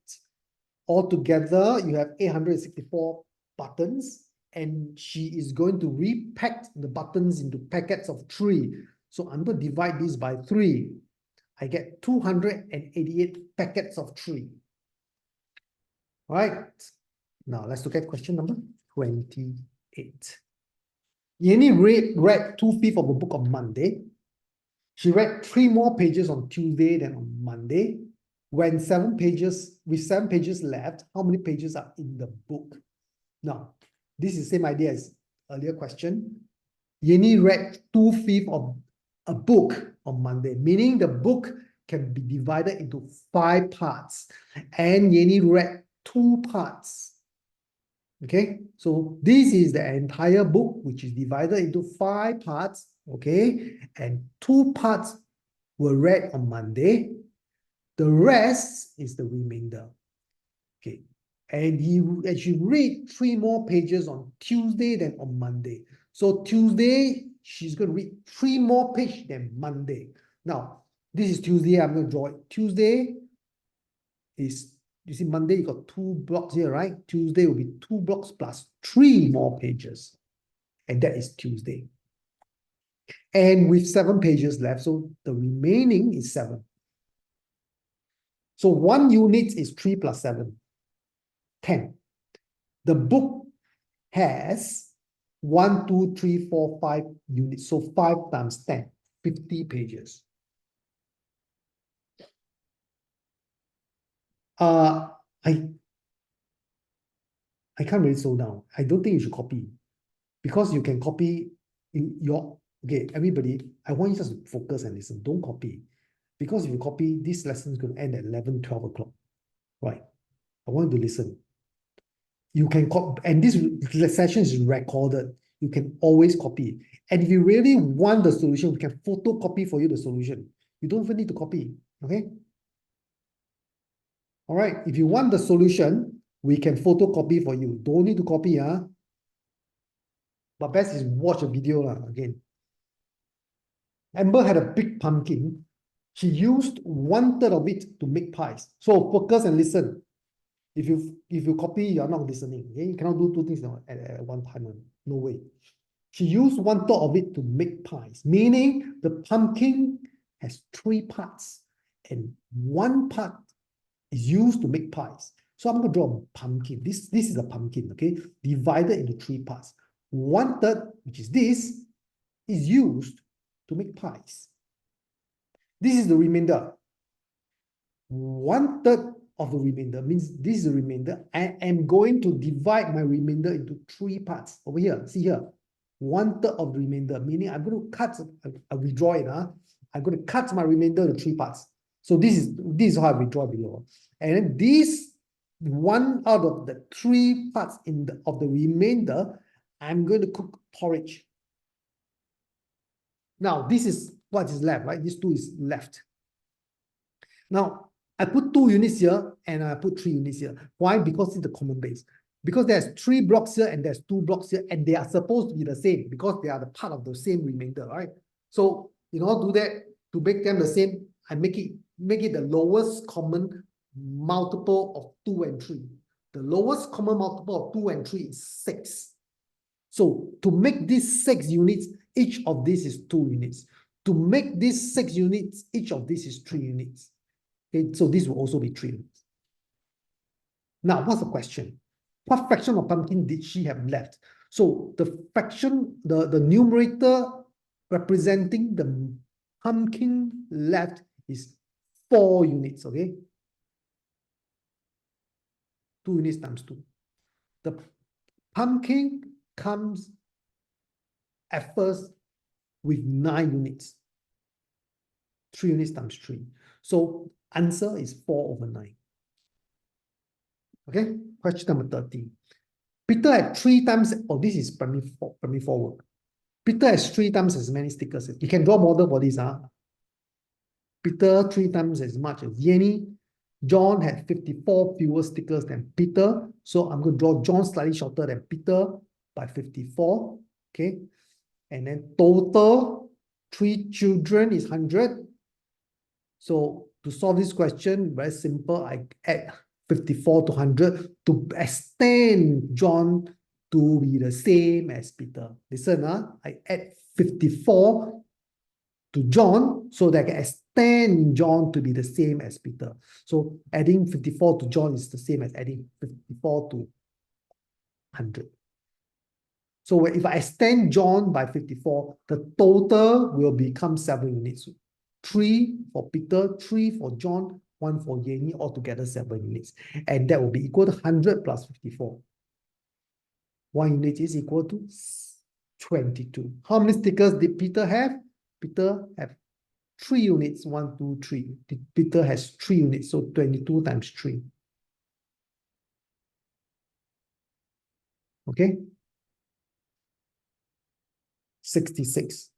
Altogether, you have 864 buttons, and she is going to repack the buttons into packets of 3. So I'm going to divide this by 3. I get 288 packets of 3. All right. Now let's look at question number 28. Yenny read 2/5 of a book on Monday. She read 3 more pages on Tuesday than on Monday. With 7 pages left, how many pages are in the book? Now, this is the same idea as earlier question. Yenny read 2/5 of a book on Monday, meaning the book can be divided into 5 parts. And Yenny read 2 parts. Okay, so this is the entire book, which is divided into 5 parts. Okay, and 2 parts were read on Monday. The rest is the remainder. Okay, and she read 3 more pages on Tuesday than on Monday. So Tuesday, she's going to read 3 more pages than Monday. Now, this is Tuesday. I'm going to draw it. Tuesday is, you see, Monday, you got 2 blocks here, right? Tuesday will be 2 blocks plus 3 more pages. And that is Tuesday. And with 7 pages left, so the remaining is 7. So 1 unit is 3 plus 7, 10. The book has 1, 2, 3, 4, 5 units. So 5 times 10, 50 pages. I can't really slow down. I don't think you should copy, because you can copy in your, okay, everybody, I want you just to focus and listen. Don't copy. Because if you copy, this lesson is going to end at 11, 12 o'clock. Right? I want you to listen. You can copy, and this session is recorded. You can always copy. And if you really want the solution, we can photocopy for you the solution. You don't even need to copy. Okay? All right. If you want the solution, we can photocopy for you. Don't need to copy, huh? But best is watch a video again. Amber had a big pumpkin. She used 1/3 of it to make pies. So focus and listen. If you copy, you're not listening. Okay? You cannot do two things at one time. No way. She used 1/3 of it to make pies, meaning the pumpkin has 3 parts, and 1 part is used to make pies. So I'm going to draw a pumpkin. This is a pumpkin, okay? Divided into 3 parts. 1/3, which is this, is used to make pies. This is the remainder. 1/3 of the remainder means this is the remainder. I am going to divide my remainder into 3 parts. Over here, see here. 1/3 of the remainder, meaning I'm going to cut, I'll redraw it. I'm going to cut my remainder into 3 parts. So this is how I redraw below. And then this 1 out of the 3 parts of the remainder, I'm going to cook porridge. Now, this is what is left, right? This 2 is left. Now, I put 2 units here and I put 3 units here. Why? Because it's the common base. Because there's 3 blocks here and there's 2 blocks here, and they are supposed to be the same because they are the part of the same remainder, right? So in order to do that, to make them the same, I make it the lowest common multiple of 2 and 3. The lowest common multiple of 2 and 3 is 6. So to make these 6 units, each of these is 2 units. To make these 6 units, each of these is 3 units. Okay, so this will also be 3 units. Now, what's the question? What fraction of pumpkin did she have left? So the fraction, the numerator representing the pumpkin left is 4 units, okay? 2 units times 2. The pumpkin comes at first with 9 units. 3 units times 3. So answer is 4/9. Okay, question number 30. Peter had 3 times, oh, this is primary 4 work. Peter has 3 times as many stickers. You can draw a model for this. Peter 3 times as much as Yenny. John had 54 fewer stickers than Peter. So I'm going to draw John slightly shorter than Peter by 54. Okay. And then total 3 children is 100. So to solve this question, very simple. I add 54 to 100 to extend John to be the same as Peter. Listen, I add 54 to John so that I can extend John to be the same as Peter. So adding 54 to John is the same as adding 54 to 100. So if I extend John by 54, the total will become 7 units. 3 for Peter, 3 for John, 1 for Yenny, altogether 7 units. And that will be equal to 100 plus 54. 1 unit is equal to 22. How many stickers did Peter have? Peter have 3 units, 1, 2, 3. Peter has 3 units, so 22 times 3. Okay? 66.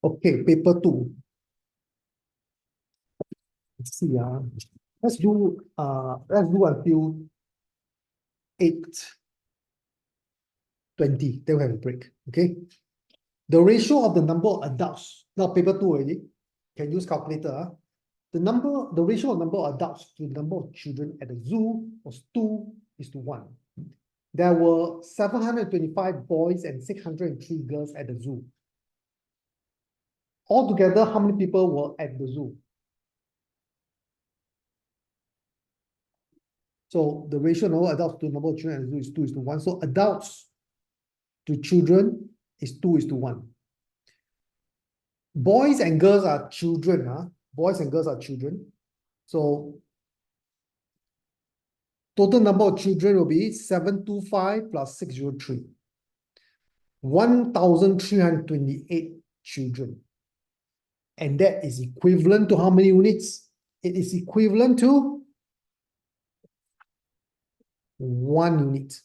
Okay, paper 2. Let's see. Let's do until 8:20. Then we have a break. Okay. The ratio of the number of adults. Now paper 2 already. Can use calculator. The ratio of number of adults to the number of children at the zoo was 2:1. There were 725 boys and 603 girls at the zoo. Altogether, how many people were at the zoo? So the ratio of number of adults to number of children is 2:1. So adults to children is 2:1. Boys and girls are children, boys and girls are children. So total number of children will be 725 plus 603. 1,328 children. And that is equivalent to how many units? It is equivalent to 1 unit.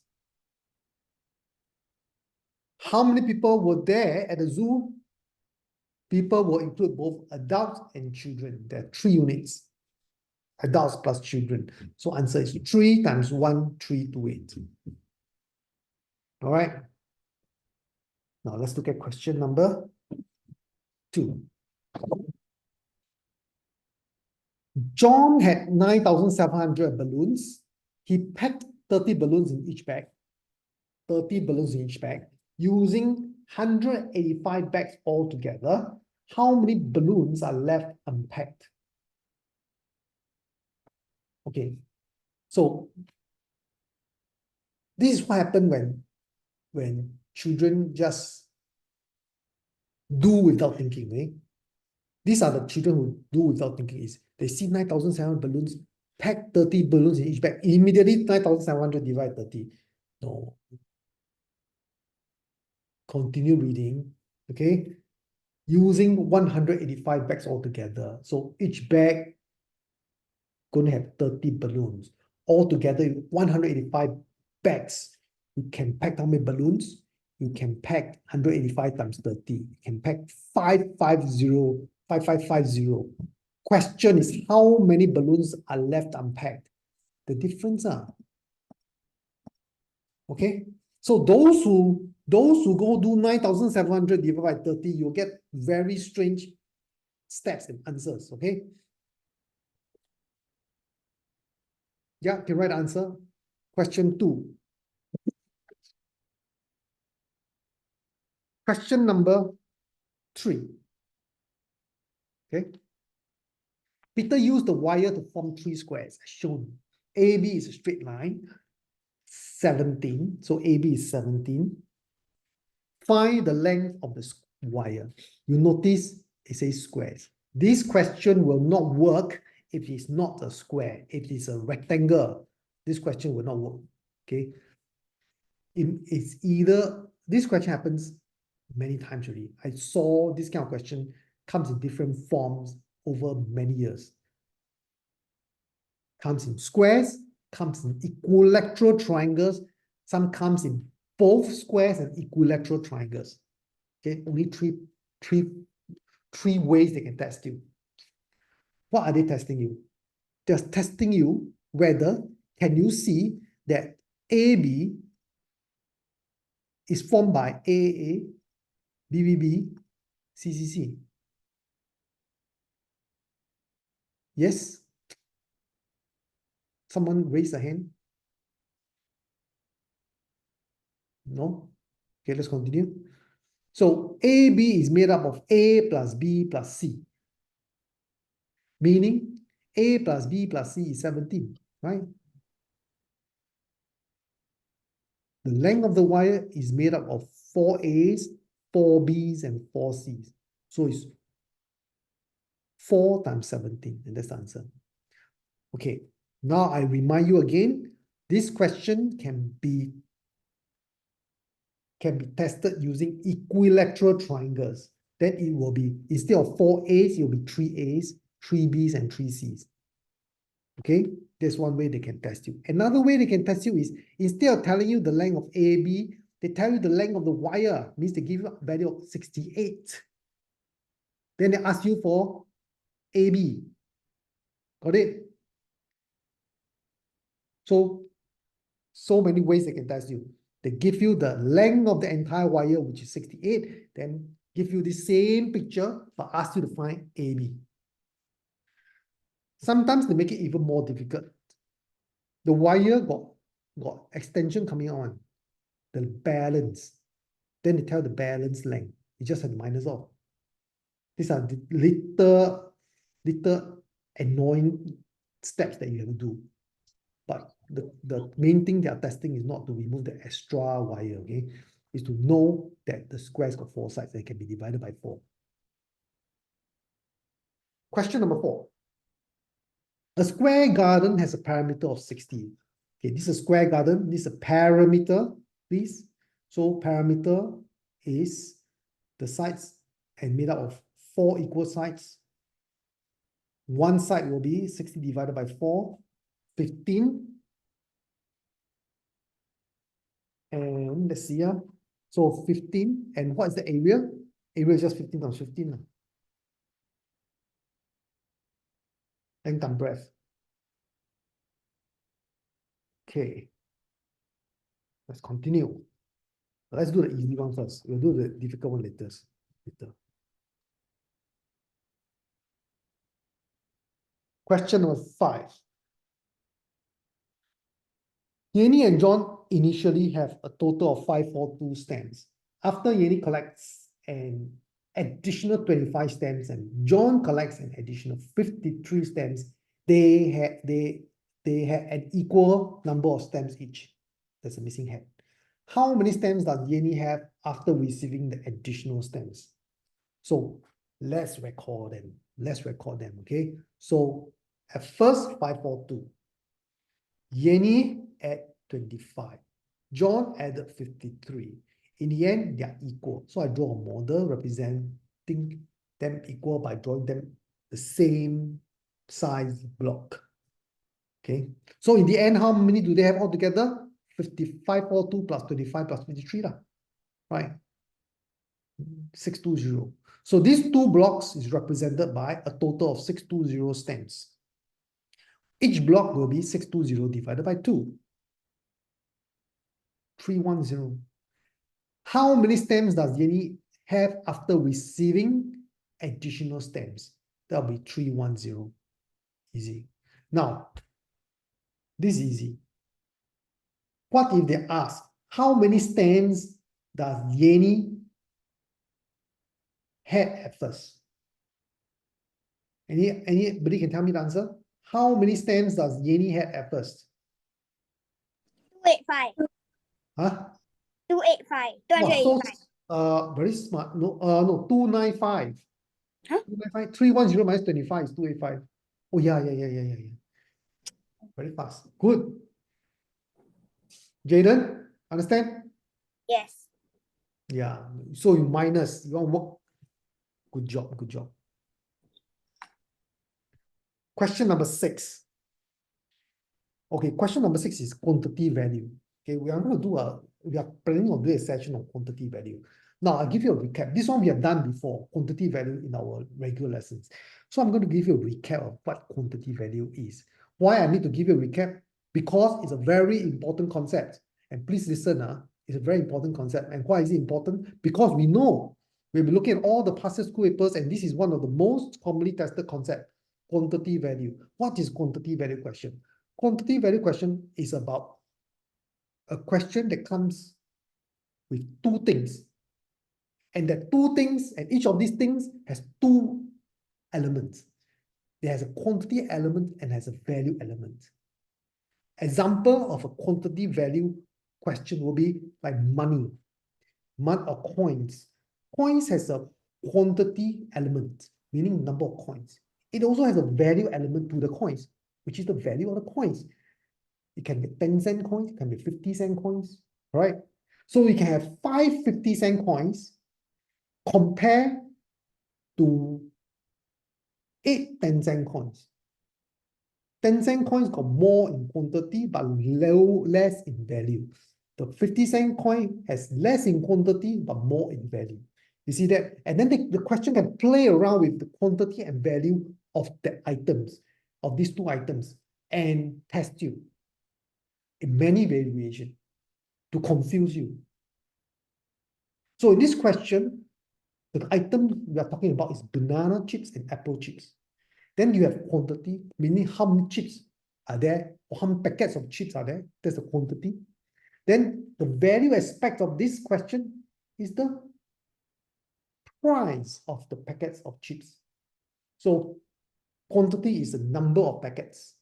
How many people were there at the zoo? People will include both adults and children. There are 3 units. Adults plus children. So answer is 3 times 1,328. All right. Now let's look at question number 2. John had 9,700 balloons. He packed 30 balloons in each bag. 30 balloons in each bag. Using 185 bags altogether, how many balloons are left unpacked? Okay, so this is what happened when children just do without thinking, right? These are the children who do without thinking. Is they see 9,700 balloons, pack 30 balloons in each bag, immediately 9,700 divided 30. No. Continue reading, okay? Using 185 bags altogether. So each bag going to have 30 balloons. Altogether, 185 bags. You can pack how many balloons? You can pack 185 times 30. You can pack 5550. Question is, how many balloons are left unpacked? The difference okay? So those who go do 9,700 divided by 30, you'll get very strange steps and answers, okay? Yeah, the right answer. Question 2. Question number 3. Okay. Peter used the wire to form 3 squares as shown. AB is a straight line, 17. So AB is 17. Find the length of the wire. You notice it says squares. This question will not work if it is not a square. If it is a rectangle, this question will not work. Okay. It's either, this question happens many times already. I saw this kind of question comes in different forms over many years. Comes in squares, comes in equilateral triangles, some comes in both squares and equilateral triangles. Okay, only three ways they can test you. What are they testing you? They're testing you whether can you see that AB is formed by AAA, BBB, CCC. Yes? Someone raise a hand? No? Okay, let's continue. So AB is made up of A plus B plus C. Meaning A plus B plus C is 17, right? The length of the wire is made up of 4 A's, 4 B's, and 4 C's. So it's 4 times 17, and that's the answer. Okay, now I remind you again, this question can be tested using equilateral triangles. Then it will be, instead of 4 A's, it will be 3 A's, 3 B's, and 3 C's. Okay, that's one way they can test you. Another way they can test you is, instead of telling you the length of AB, they tell you the length of the wire, means they give you a value of 68. Then they ask you for AB. Got it? So many ways they can test you. They give you the length of the entire wire, which is 68, then give you the same picture, but ask you to find AB. Sometimes they make it even more difficult. The wire got extension coming on, the balance. Then they tell the balance length. You just have to minus off. These are the little annoying steps that you have to do. But the main thing they are testing is not to remove the extra wire, okay? Is to know that the square's got 4 sides that can be divided by 4. Question number 4. A square garden has a perimeter of 60. Okay, this is a square garden. This is a perimeter, please. So perimeter is the sides and made up of 4 equal sides. One side will be 60 divided by 4, 15. And let's see here. So 15. And what is the area? Area is just 15 times 15. Length and breadth. Okay. Let's continue. Let's do the easy one first. We'll do the difficult one later. Question number 5. Yenny and John initially have a total of 542 stamps. After Yenny collects an additional 25 stamps and John collects an additional 53 stamps, they had an equal number of stamps each. There's a missing head. How many stamps does Yenny have after receiving the additional stamps? So let's record them. Okay? So at first, 542. Yenny add 25. John added 53. In the end, they are equal. So I draw a model representing them equal by drawing them the same size block. Okay. So in the end, how many do they have altogether? 55 or 2 plus 25 plus 23 lah. Right? 620. So these 2 blocks is represented by a total of 620 stamps. Each block will be 620 divided by 2. 310. How many stamps does Yenny have after receiving additional stamps? That will be 310. Easy. Now, this is easy. What if they ask, how many stamps does Yenny have at first? Anybody can tell me the answer? How many stamps does Yenny have at first?
285.
Huh?
285.
Wow,
285.
so very smart. No, no, 295.
Huh?
295. 310 minus 25 is 285. Oh, yeah. Very fast. Good. Jaden, understand?
Yes.
Yeah. So you minus, you want to work. Good job. Question number 6. Okay, question number 6 is quantity value. Okay, we are planning on doing a session on quantity value. Now, I'll give you a recap. This one we have done before, quantity value in our regular lessons. So I'm going to give you a recap of what quantity value is. Why I need to give you a recap? Because it's a very important concept. And please listen, it's a very important concept. And why is it important? Because we know we'll be looking at all the past school papers, and this is one of the most commonly tested concepts, quantity value. What is quantity value question? Quantity value question is about a question that comes with 2 things. And that 2 things, and each of these things has 2 elements. There has a quantity element and has a value element. Example of a quantity value question will be like money or coins. Coins has a quantity element, meaning number of coins. It also has a value element to the coins, which is the value of the coins. It can be 10-cent coins, it can be 50-cent coins, right? So we can have 5 50-cent coins compared to 8 10-cent coins. 10-cent coins got more in quantity but less in value. The 50-cent coin has less in quantity but more in value. You see that? And then the question can play around with the quantity and value of the items, of these 2 items, and test you in many variations to confuse you. So in this question, the item we are talking about is banana chips and apple chips. Then you have quantity, meaning how many chips are there, or how many packets of chips are there. That's the quantity. Then the value aspect of this question is the price of the packets of chips. So quantity is the number of packets.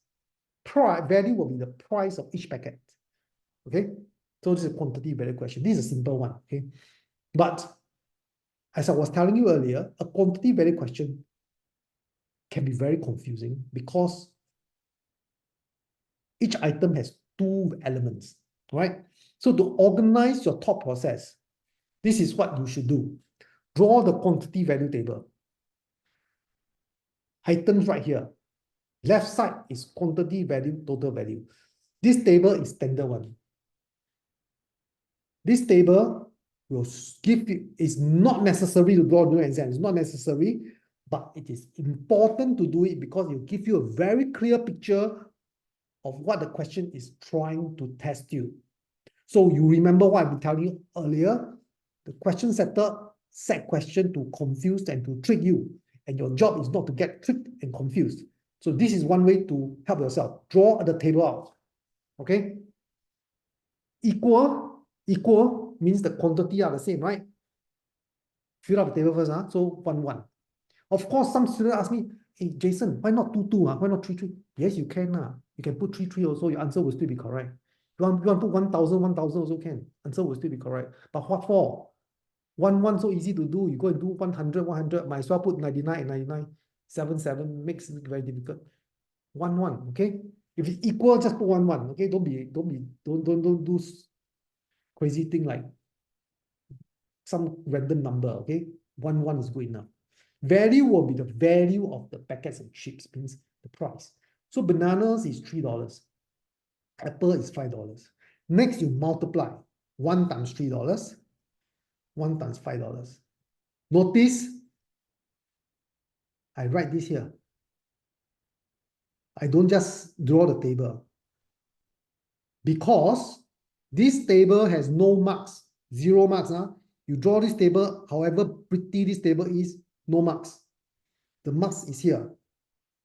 value will be the price of each packet. Okay, so this is a quantity value question. This is a simple one. Okay, but as I was telling you earlier, a quantity value question can be very confusing because each item has two elements, right? So to organize your thought process, this is what you should do. Draw the quantity value table. Items right here. Left side is quantity value, total value. This table is standard one. This table will give you, it's not necessary to draw during exam. It's not necessary, but it is important to do it because it will give you a very clear picture of what the question is trying to test you. So you remember what I've been telling you earlier? The question setter set question to confuse and to trick you. And your job is not to get tricked and confused. So this is one way to help yourself. Draw the table out. Okay? Equal means the quantity are the same, right? Fill out the table first, huh? So 1, 1. Of course, some students ask me, hey, Jason, why not 2, 2? Why not 3, 3? Yes, you can. You can put 3, 3 also. Your answer will still be correct. You want to put 1,000, 1,000 also can. Answer will still be correct. But what for? 1, 1 so easy to do. You go and do 100, 100. Might as well put 99 and 99. 7, 7 makes it very difficult. 1, 1. Okay. If it's equal, just put 1, 1. Okay. Don't do crazy thing like some random number. Okay. 1, 1 is good enough. Value will be the value of the packets and chips, means the price. So bananas is $3. Apple is $5. Next, you multiply 1 times $3, 1 times $5. Notice, I write this here. I don't just draw the table. Because this table has no marks, 0 marks. You draw this table, however pretty this table is, no marks. The marks is here.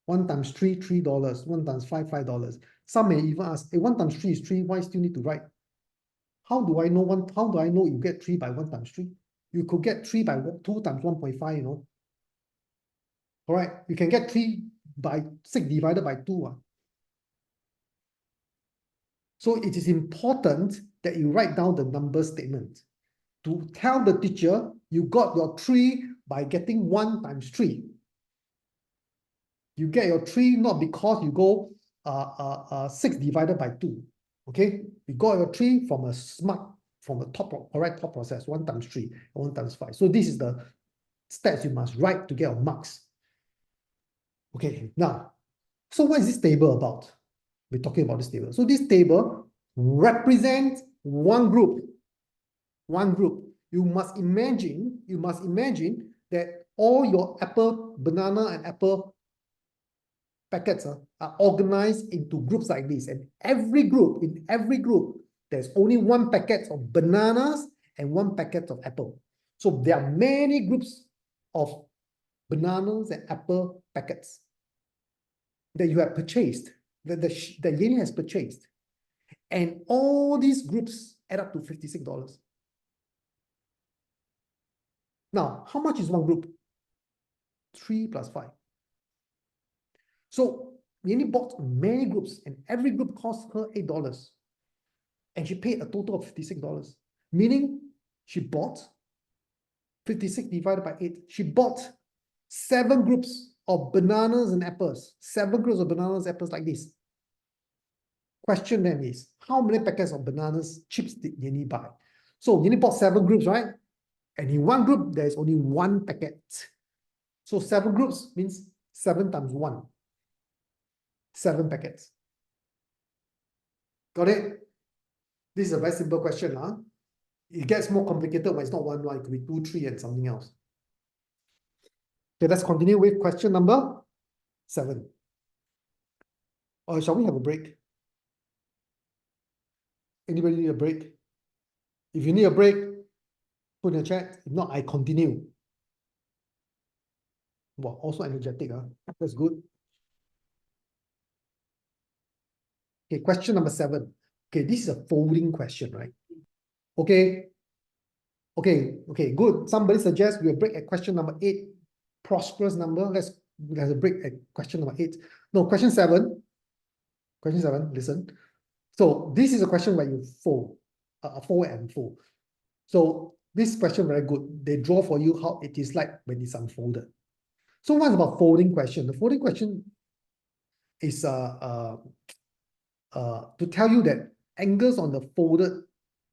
1 times 3, $3. 1 times 5, $5. Some may even ask, hey, 1 times 3 is 3. Why still need to write? How do I know how do I know you get 3 by 1 times 3? You could get 3 by 2 times 1.5, you know. All right, you can get 3 by 6 divided by 2. So it is important that you write down the number statement to tell the teacher you got your 3 by getting 1 times 3. You get your 3 not because you go 6 divided by 2. Okay, you got your 3 from a correct thought process. 1 times 3, 1 times 5. So this is the steps you must write to get your marks. Okay, now, so what is this table about? We're talking about this table. So this table represents one group. One group. You must imagine that all your apple, banana, and apple packets are organized into groups like this. And in every group, there's only 1 packet of bananas and 1 packet of apple. So there are many groups of bananas and apple packets that you have purchased, that Yanni has purchased. And all these groups add up to $56. Now, how much is one group? 3 plus 5. So Yanni bought many groups, and every group cost her $8. And she paid a total of $56. Meaning she bought 56 divided by 8. She bought 7 groups of bananas and apples. 7 groups of bananas and apples like this. Question then is, how many packets of bananas chips did Yanni buy? So Yanni bought 7 groups, right? And in one group, there's only 1 packet. So 7 groups means 7 times 1. 7 packets. Got it? This is a very simple question. It gets more complicated when it's not 1, 1. It could be 2, 3, and something else. Okay, let's continue with question number 7. Or shall we have a break? Anybody need a break? If you need a break, put in the chat. If not, I continue. Wow, also energetic. That's good. Okay, question number 7. Okay, this is a folding question, right? Okay. Okay, good. Somebody suggests we break at question number 8. Prosperous number. Let's have a break at question number 8. No, question 7. Question 7, listen. So this is a question where you fold, fold and fold. So this question very good. They draw for you how it is like when it's unfolded. So what's about folding question? The folding question is to tell you that angles on the folded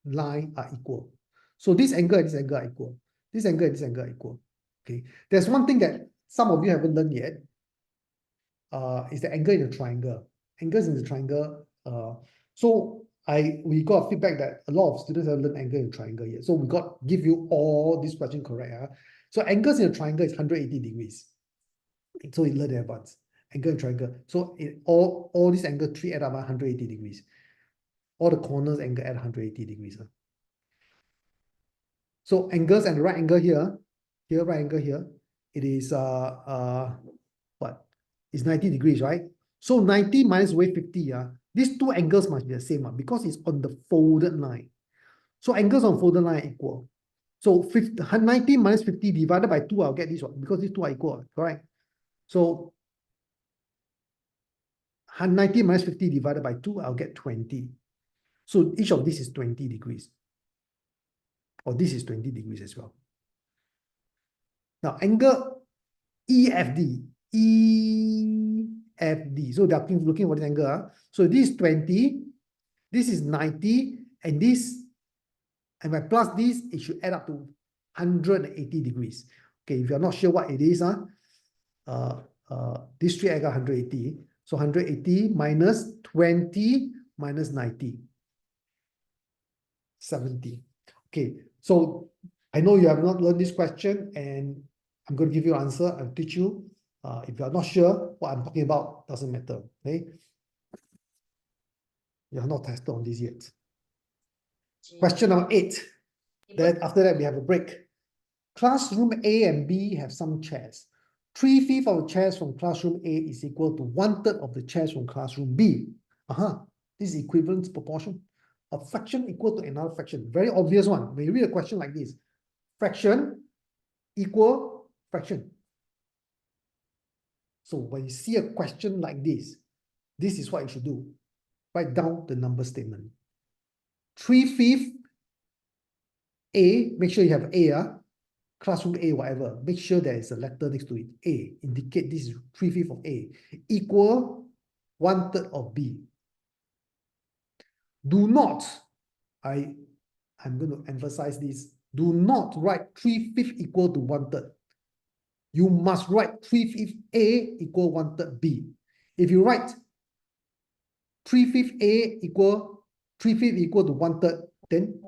line are equal. So this angle and this angle are equal. This angle and this angle are equal. Okay. There's one thing that some of you haven't learned yet. Is the angle in the triangle. Angles in the triangle. So we got feedback that a lot of students have learned angle in triangle yet. So we got give you all this question correct. So angles in a triangle is 180 degrees. So you learn in advance. Angle in triangle. So all these angle 3 add up 180 degrees. All the corners angle at 180 degrees. So angles and right angle here, right angle here, it is what? It's 90 degrees, right? So 90 minus away 50, these two angles must be the same because it's on the folded line. So angles on folded line are equal. So 90 minus 50 divided by 2, I'll get this one because these two are equal, correct? So 90 minus 50 divided by 2, I'll get 20. So each of these is 20 degrees. Or this is 20 degrees as well. Now angle EFD. So they are looking for this angle. So this is 20, this is 90, and this, and if I plus this, it should add up to 180 degrees. Okay, if you're not sure what it is, this three angle 180. So 180 minus 20 minus 90. 70. Okay, so I know you have not learned this question, and I'm going to give you an answer. I'll teach you. If you are not sure what I'm talking about, doesn't matter. Okay, you are not tested on this yet. Question number 8. Then after that, we have a break. Classroom A and B have some chairs. 3/5 of the chairs from classroom A is equal to 1/3 of the chairs from classroom B. This is equivalence proportion. A fraction equal to another fraction. Very obvious one. When you read a question like this, fraction equal fraction. So when you see a question like this is what you should do. Write down the number statement. 3/5 A, make sure you have A, classroom A, whatever. Make sure there is a letter next to it. A, indicate this is 3/5 of A, equal 1/3 of B. Do not, I'm going to emphasize this, do not write 3/5 equal to 1/3. You must write 3/5 A equal 1/3 B. If you write 3/5 A equal 3/5 equal to 1/3, then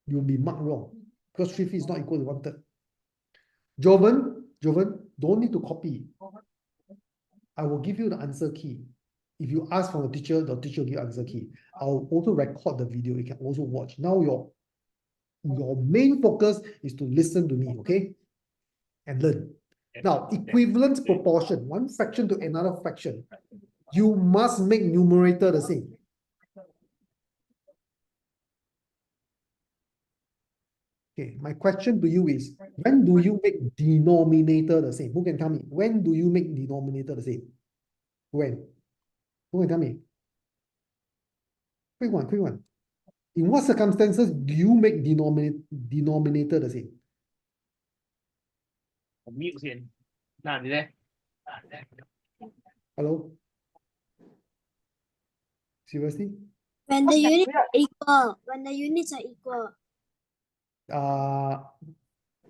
you'll be marked wrong because 3/5 is not equal to 1/3. Joven, don't need to copy. I will give you the answer key. If you ask from the teacher will give you answer key. I'll also record the video. You can also watch. Now your main focus is to listen to me, okay? And learn. Now, equivalence proportion, one fraction to another fraction. You must make numerator the same. Okay, my question to you is, when do you make denominator the same? Who can tell me? When do you make denominator the same? When? Who can tell me? Quick one. In what circumstances do you make denominator the same? Hello? Seriously?
When the units are equal. When the units are equal.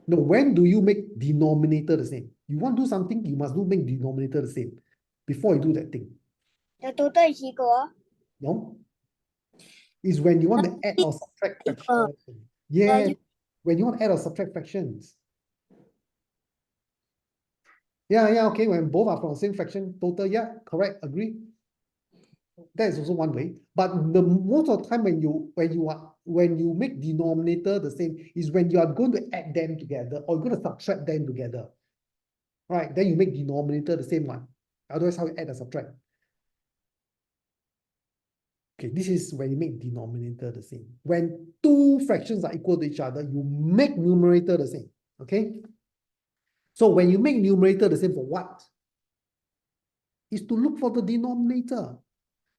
No, when do you make denominator the same? You want to do something, you must make denominator the same before you do that thing.
The total is equal.
No? Is when you want to add or subtract fractions. Yeah, when you want to add or subtract fractions. Yeah, okay. When both are from the same fraction, total, yeah, correct, agree. That is also one way. But the most of the time when you make denominator the same is when you are going to add them together or you're going to subtract them together. Right? Then you make denominator the same one. Otherwise, how you add and subtract? Okay, this is when you make denominator the same. When two fractions are equal to each other, you make numerator the same. Okay? So when you make numerator the same for what? is to look for the denominator.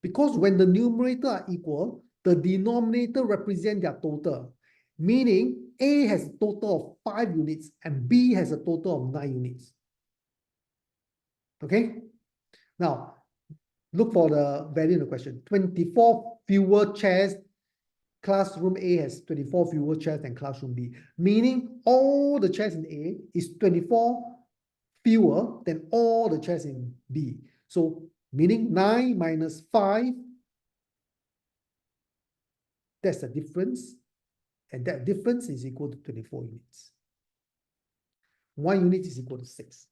Because when the numerator are equal, the denominator represent their total. Meaning A has a total of 5 units and B has a total of 9 units. Okay? Now, look for the value in the question. 24 fewer chairs. Classroom A has 24 fewer chairs than classroom B. Meaning all the chairs in A is 24 fewer than all the chairs in B. So, meaning 9 minus 5, that's the difference. And that difference is equal to 24 units. 1 unit is equal to 6.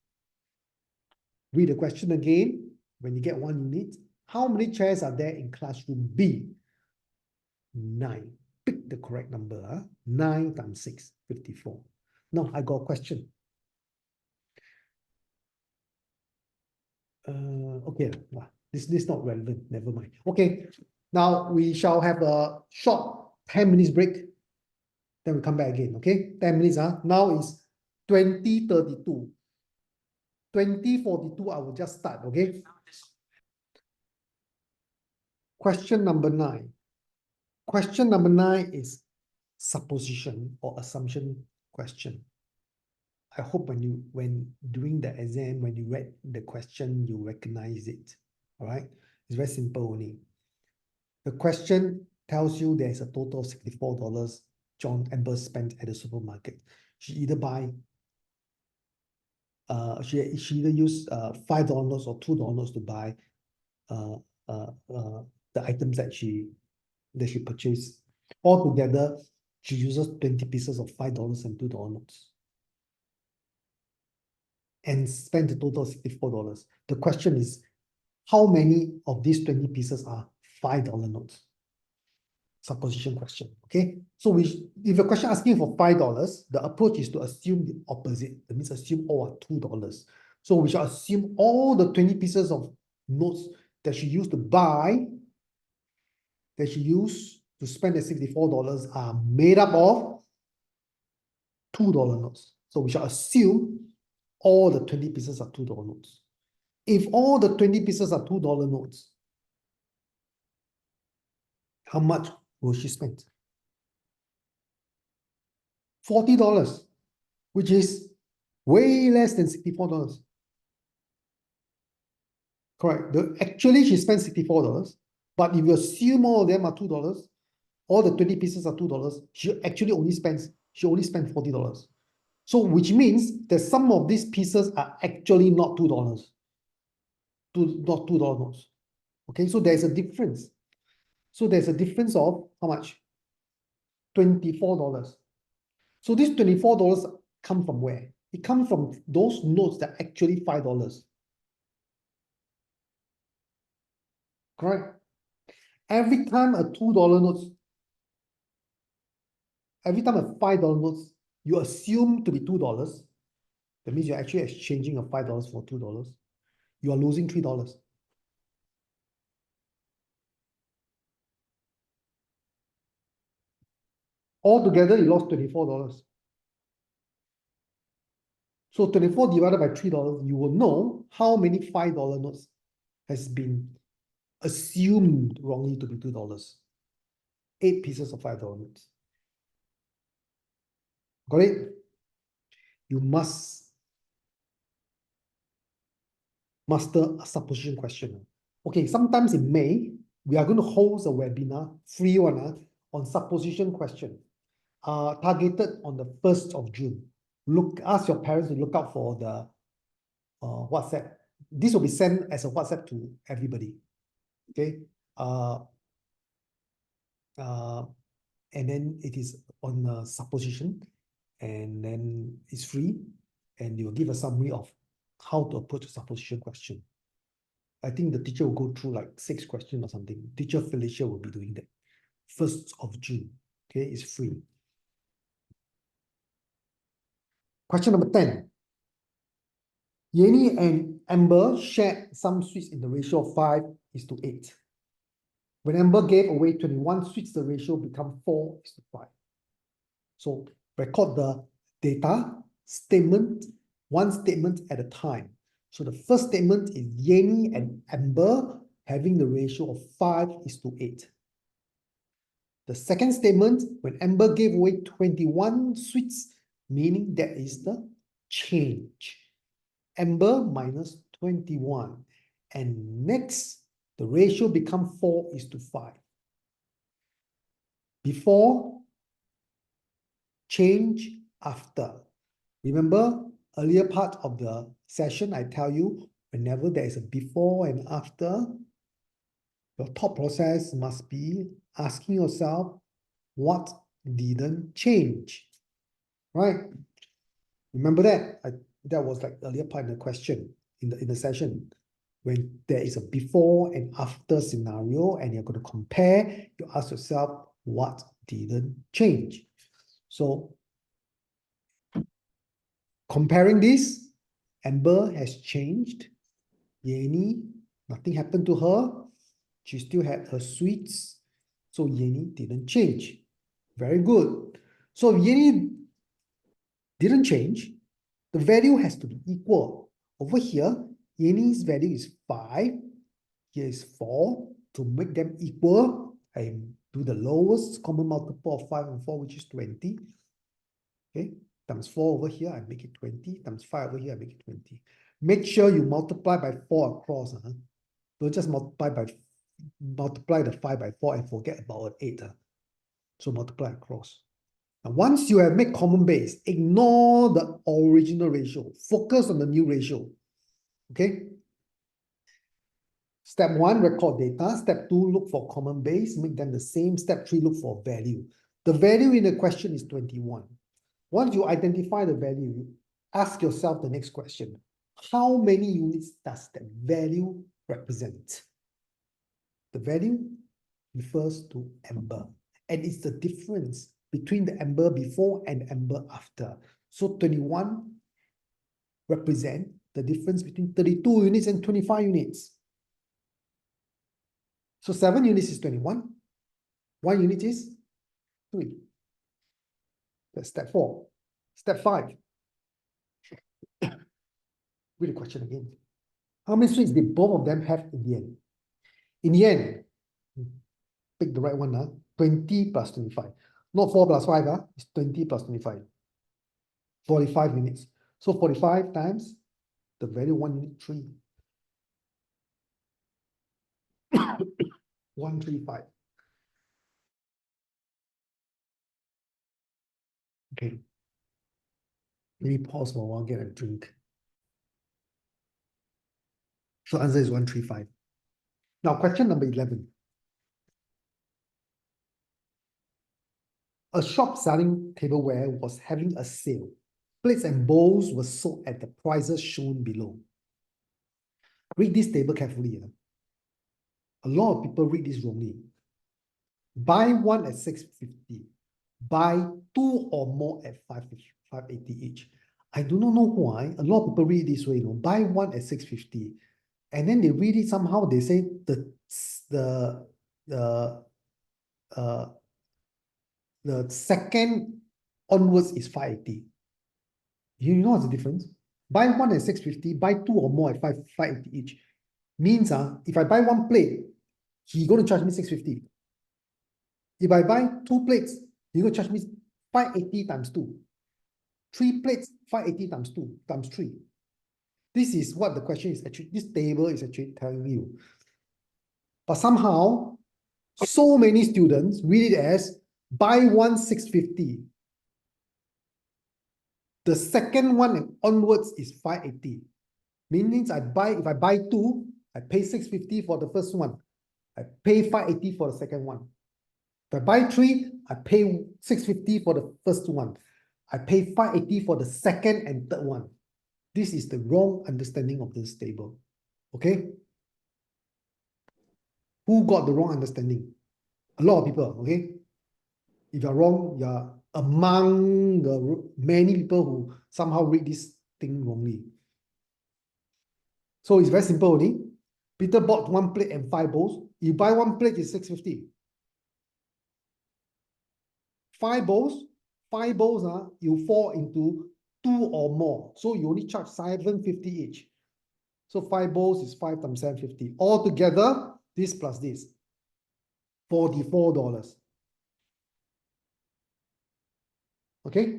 Read the question again. When you get 1 unit, how many chairs are there in classroom B? 9. Pick the correct number. 9 times 6, 54. Now, I got a question. Okay, this is not relevant. Never mind. Okay, now we shall have a short 10 minutes break. Then we come back again. Okay, 10 minutes. Now is 20:32. 20:42, I will just start. Okay. Question number 9. Question number 9 is supposition or assumption question. I hope when doing the exam, when you read the question, you recognize it. All right. It's very simple only. The question tells you there's a total of $64 Amber spent at the supermarket. She either she either use $5 or $2 to buy the items that she purchased. Altogether, she uses 20 pieces of $5 and $2 notes and spend a total of $64. The question is, how many of these 20 pieces are $5 notes? Supposition question. Okay, so if a question asking for $5, the approach is to assume the opposite. That means assume all are $2. So we shall assume all the 20 pieces of notes that she used to buy, that she used to spend the $64 are made up of $2 notes. So we shall assume all the 20 pieces are $2 notes. If all the 20 pieces are $2 notes, how much will she spend? $40, which is way less than $64. Correct. Actually, she spent $64, but if you assume all of them are $2, all the 20 pieces are $2, she only spent $40. So which means that some of these pieces are actually not $2. Not $2 notes. Okay, so there's a difference. So there's a difference of how much? $24. So these $24 come from where? It comes from those notes that are actually $5. Correct? Every time a $2 notes, every time a $5 notes, you assume to be $2. That means you're actually exchanging a $5 for $2. You are losing $3. Altogether, you lost $24. So 24 divided by $3, you will know how many $5 notes has been assumed wrongly to be $2. 8 pieces of $5 notes. Got it? You must master a supposition question. Okay, sometimes in May, we are going to host a webinar, free one, on supposition question, targeted on the 1st of June. Ask your parents to look out for the WhatsApp. This will be sent as a WhatsApp to everybody. Okay. And then it is on supposition, and then it's free, and you will give a summary of how to approach a supposition question. I think the teacher will go through like 6 questions or something. Teacher Felicia will be doing that. 1st of June. Okay, it's free. Question number 10. Yenny and Amber shared some sweets in the ratio of 5:8. When Amber gave away 21 sweets, the ratio becomes 4:5. So record the data statement, one statement at a time. So the first statement is Yenny and Amber having the ratio of 5:8. The second statement, when Amber gave away 21 sweets, meaning that is the change. Amber minus 21. And next, the ratio becomes 4:5. Before, change, after. Remember, earlier part of the session, I tell you, whenever there is a before and after, your thought process must be asking yourself, what didn't change? Right? Remember that? That was like earlier part of the question in the session. When there is a before and after scenario and you're going to compare, you ask yourself, what didn't change? So comparing this, Amber has changed. Yenny, nothing happened to her. She still had her sweets. So Yenny didn't change. Very good. So if Yenny didn't change, the value has to be equal. Over here, Yenny's value is 5. Here is 4. To make them equal, I do the lowest common multiple of 5 and 4, which is 20. Okay, times 4 over here, I make it 20. Times 5 over here, I make it 20. Make sure you multiply by 4 across. Don't just multiply the 5 by 4 and forget about an 8. So multiply across. Now, once you have made common base, ignore the original ratio. Focus on the new ratio. Okay? Step 1, record data. Step 2, look for common base. Make them the same. Step 3, look for value. The value in the question is 21. Once you identify the value, ask yourself the next question. How many units does that value represent? The value refers to Amber. And it's the difference between the Amber before and Amber after. So 21 represent the difference between 32 units and 25 units. So 7 units is 21. 1 unit is 3. That's step 4. Step 5. Read the question again. How many sweets did both of them have in the end? In the end, pick the right one. 20 plus 25. Not 4 plus 5. It's 20 plus 25. 45 units. So 45 times the value 1 unit 3. 135. Okay. Let me pause for a while, get a drink. So answer is 135. Now question number 11. A shop selling tableware was having a sale. Plates and bowls were sold at the prices shown below. Read this table carefully. A lot of people read this wrongly. Buy 1 at 650. Buy 2 or more at 580 each. I do not know why. A lot of people read this way. Buy 1 at 650. And then they read it somehow. They say the second onwards is 580. You know what's the difference? Buy 1 at 650, buy 2 or more at 580 each. Means if I buy 1 plate, he's going to charge me 650. If I buy 2 plates, he's going to charge me 580 times 2. 3 plates, 580 times 2 times 3. This is what the question is actually, this table is actually telling you. But somehow, so many students read it as buy 1 650. The second one and onwards is 580. Means if I buy 2, I pay 650 for the first one. I pay 580 for the second one. If I buy 3, I pay 650 for the first one. I pay 580 for the second and third one. This is the wrong understanding of this table. Okay? Who got the wrong understanding? A lot of people, okay? If you're wrong, you're among the many people who somehow read this thing wrongly. So it's very simple only. Peter bought 1 plate and 5 bowls. You buy 1 plate is 650. 5 bowls, you fall into 2 or more. So you only charge 750 each. So 5 bowls is 5 times 750. Altogether, this plus this, $44. Okay.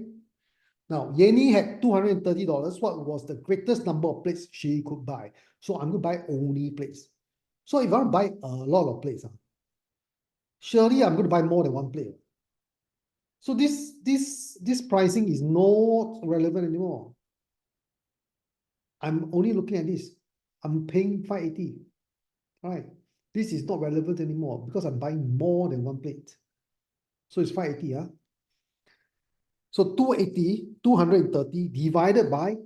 Now, Yenny had $230. What was the greatest number of plates she could buy? So I'm going to buy only plates. So if I want to buy a lot of plates, surely I'm going to buy more than one plate. So this pricing is not relevant anymore. I'm only looking at this. I'm paying 580. Right. This is not relevant anymore because I'm buying more than one plate. So it's 580. So 230 divided by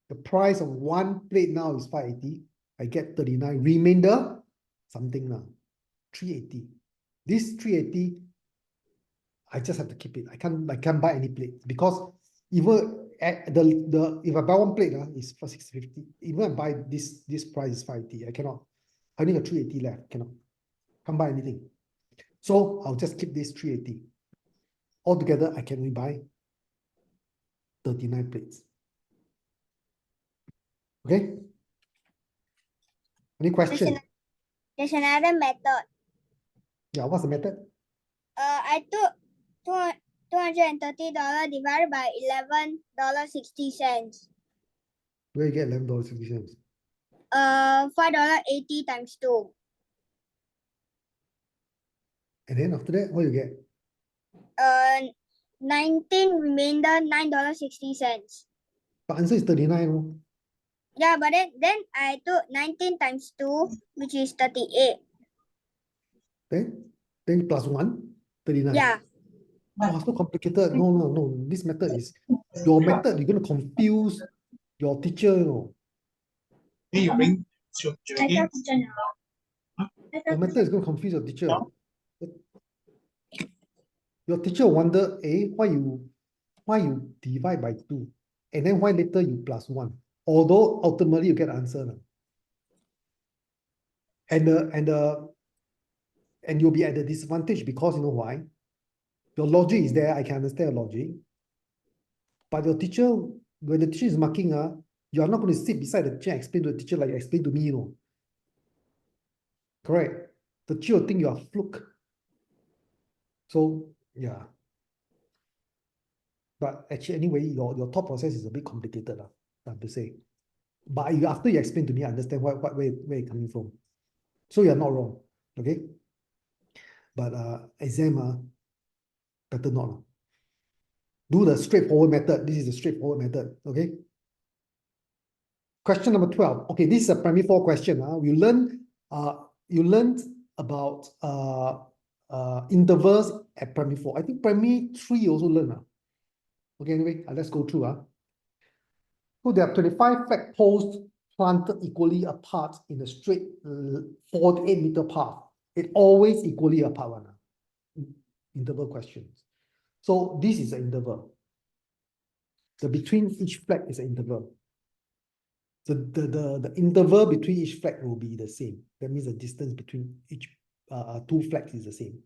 the price of one plate now is 580. I get 39. Remainder, something now, 380. This 380, I just have to keep it. I can't buy any plate because even at the if I buy one plate, is for 650. Even I buy this price is 580. I cannot. I only got 380 left. Can't buy anything. So I'll just keep this 380. Altogether, I can only buy 39 plates. Okay? Any question?
There's another method.
Yeah, what's the method?
I took $230 divided by $11.60.
Where you get $11.60?
$5.80 times 2.
And then after that, what you get?
19 remainder $9.60.
The answer is 39. No?
Yeah, but then I took 19 times 2, which is 38.
Then plus 1, 39.
Yeah.
Oh, so complicated. No. This method is your method. You're going to confuse your teacher.
Hey, you bring again?
Your method is going to confuse your teacher. Your teacher wonder, why you divide by 2, and then why later you plus 1. Although ultimately you get the answer. And you'll be at a disadvantage because you know why? Your logic is there. I can understand your logic. But your teacher, when the teacher is marking, you are not going to sit beside the teacher and explain to the teacher like you explain to me, Correct. The teacher will think you are fluke. So, yeah. But actually, anyway, your thought process is a bit complicated, I have to say. But after you explain to me, I understand where you're coming from. So you're not wrong. Okay? But exam, better not. Do the straightforward method. This is the straightforward method. Okay? Question number 12. Okay, this is a primary 4 question. You learned about intervals at primary 4. I think primary 3 also learn. Okay, anyway, let's go through. So there are 25 flag posts planted equally apart in a straight 48-meter path. It always equally apart. Interval questions. So this is an interval. The between each flag is an interval. So the interval between each flag will be the same. That means the distance between each 2 flags is the same.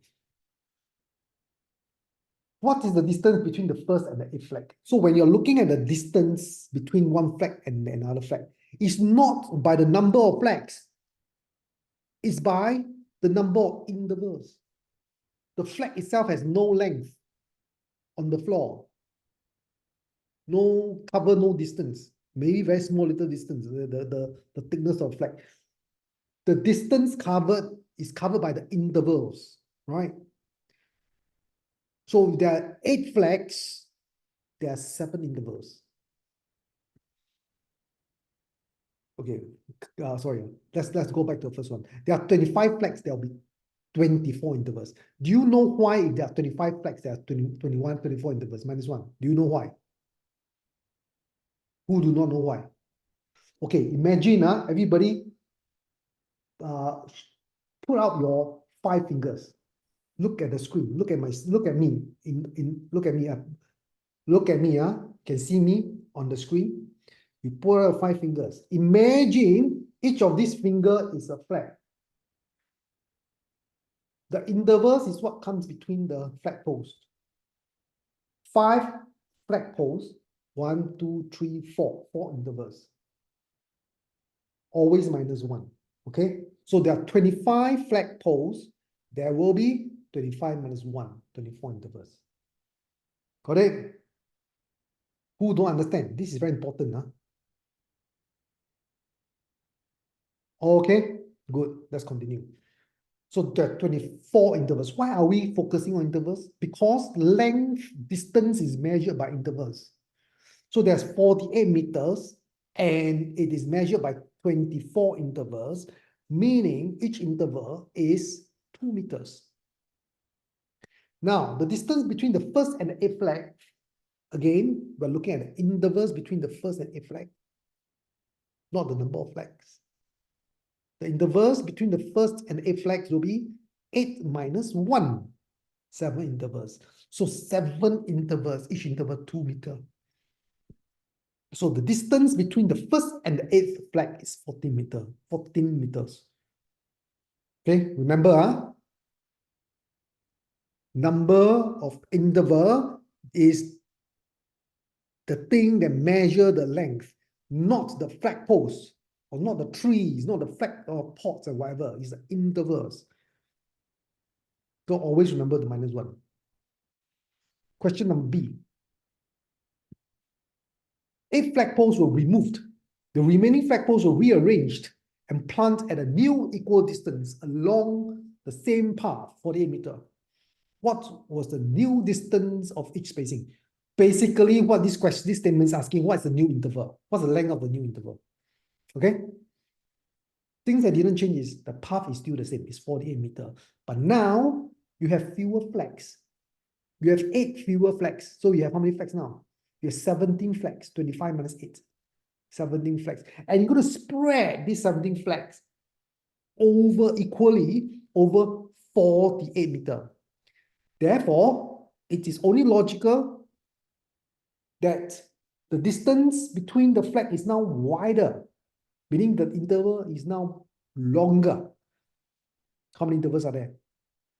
What is the distance between the first and the 8th flag? So when you're looking at the distance between one flag and another flag, it's not by the number of flags. It's by the number of intervals. The flag itself has no length on the floor. No cover, no distance. Maybe very small little distance, the thickness of flag. The distance covered is covered by the intervals, right? So if there are 8 flags, there are 7 intervals. Okay, sorry. Let's go back to the first one. There are 25 flags, there will be 24 intervals. Do you know why if there are 25 flags, there are 21, 24 intervals, -1? Do you know why? Who do not know why? Okay, imagine everybody put out your 5 fingers. Look at the screen. Look at me. Look at me. Look at me. Can see me on the screen. You put out 5 fingers. Imagine each of these fingers is a flag. The intervals is what comes between the flag posts. 5 flag posts. 1, 2, 3, 4. 4 intervals. always minus 1. Okay, so there are 25 flag poles. There will be 25 minus 1, 24 intervals. Got it? Who don't understand? This is very important. Huh? Okay, good. Let's continue. So there are 24 intervals. Why are we focusing on intervals? Because length, distance is measured by intervals. So there's 48 meters and it is measured by 24 intervals, meaning each interval is 2 meters. Now, the distance between the first and the eighth flag, again, we're looking at the intervals between the first and eighth flag, not the number of flags. The intervals between the first and eighth flags will be 8 minus 1, 7 intervals. So 7 intervals, each interval 2 meters. So the distance between the first and the eighth flag is 14 meters. 14 meters. Okay, remember, huh? Number of interval is the thing that measure the length, not the flag posts, or not the trees, not the flag or pots or whatever. It's the intervals. So always remember the minus 1. Question number B. 8 flag poles were removed. The remaining flag poles were rearranged and planted at a new equal distance along the same path, 48 meters. What was the new distance of each spacing? Basically, what this statement is asking, what's the new interval? What's the length of the new interval? Okay? Things that didn't change is the path is still the same, it's 48 meters. But now you have fewer flags. You have 8 fewer flags. So you have how many flags now? You have 17 flags, 25 minus 8. 17 flags. And you're going to spread these 17 flags equally over 48 meters. Therefore, it is only logical that the distance between the flag is now wider, meaning the interval is now longer. How many intervals are there?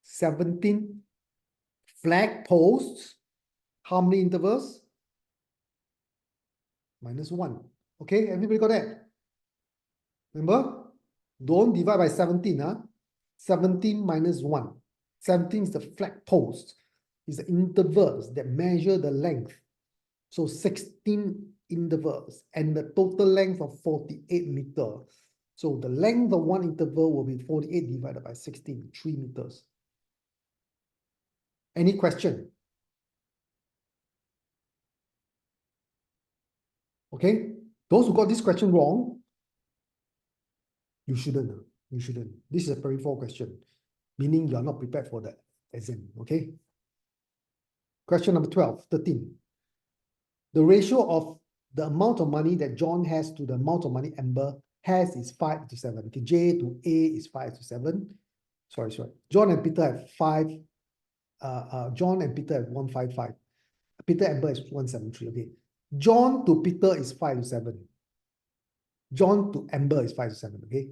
17 flag posts. How many intervals? Minus 1. Okay, everybody got that? Remember? Don't divide by 17. Huh? 17 minus 1. 17 is the flag post. It's the intervals that measure the length. So 16 intervals and the total length of 48 meters. So the length of one interval will be 48 divided by 16, 3 meters. Any question? Okay, those who got this question wrong, you shouldn't. You shouldn't. This is a very 4 question, meaning you are not prepared for that exam. Okay. Question number 13. The ratio of the amount of money that John has to the amount of money Amber has is 5:7. Okay, J to A is 5:7. Sorry. John and Peter have 5. John and Peter have 155. Peter and Amber is 173. Okay. John to Peter is 5:7. John to Amber is 5:7. Okay.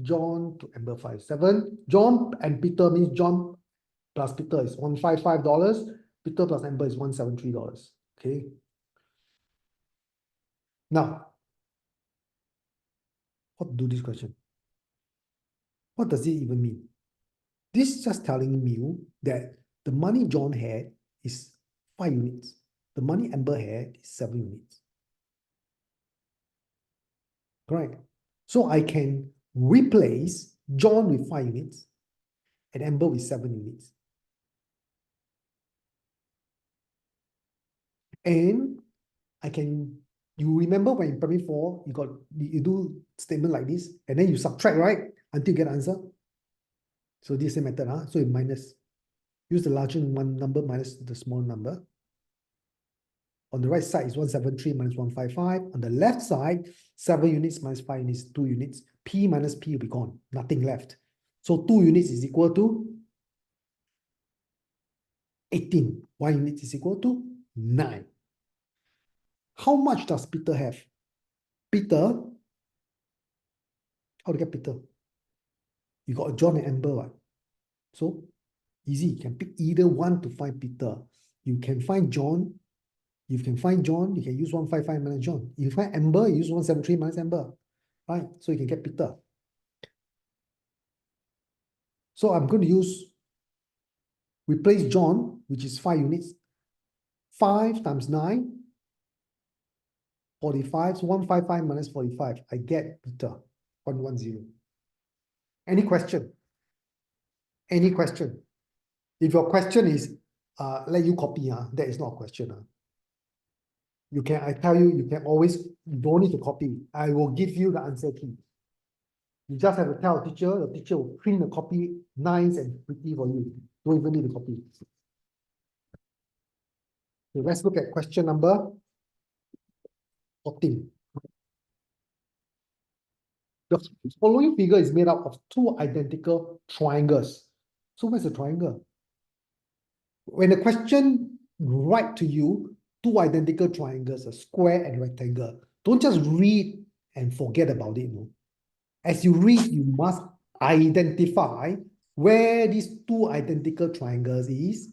John to Amber 5:7. John and Peter means John plus Peter is $155. Peter plus Amber is $173. Okay. Now, what to do this question? What does it even mean? This is just telling you that the money John had is 5 units. The money Amber had is 7 units. Correct. So I can replace John with 5 units and Amber with 7 units. And I can, you remember when in primary 4, you do statement like this, and then you subtract, right? Until you get an answer. So this is the method, huh? So you minus, use the larger number minus the small number. On the right side is 173 minus 155. On the left side, 7 units minus 5 units, 2 units. P minus P will be gone, nothing left. So 2 units is equal to 18. 1 unit is equal to 9. How much does Peter have? Peter, how to get Peter? You got John and Amber, right? So easy, you can pick either one to find Peter. You can find John. You can find John, you can use 155 minus John. If you find Amber, you use 173 minus Amber. right? So you can get Peter. So I'm going to use, replace John, which is 5 units. 5 times 9, 45. So 155 minus 45. I get Peter, 110. Any question? Any question? If your question is, let you copy, that is not a question. You can, I tell you, you can always, you don't need to copy. I will give you the answer key. You just have to tell the teacher will print a copy nice and pretty for you. Don't even need to copy. Okay, let's look at question number 14. The following figure is made up of 2 identical triangles. So what's a triangle? When the question write to you 2 identical triangles, a square and a rectangle, don't just read and forget about it. No. As you read, you must identify where these 2 identical triangles is,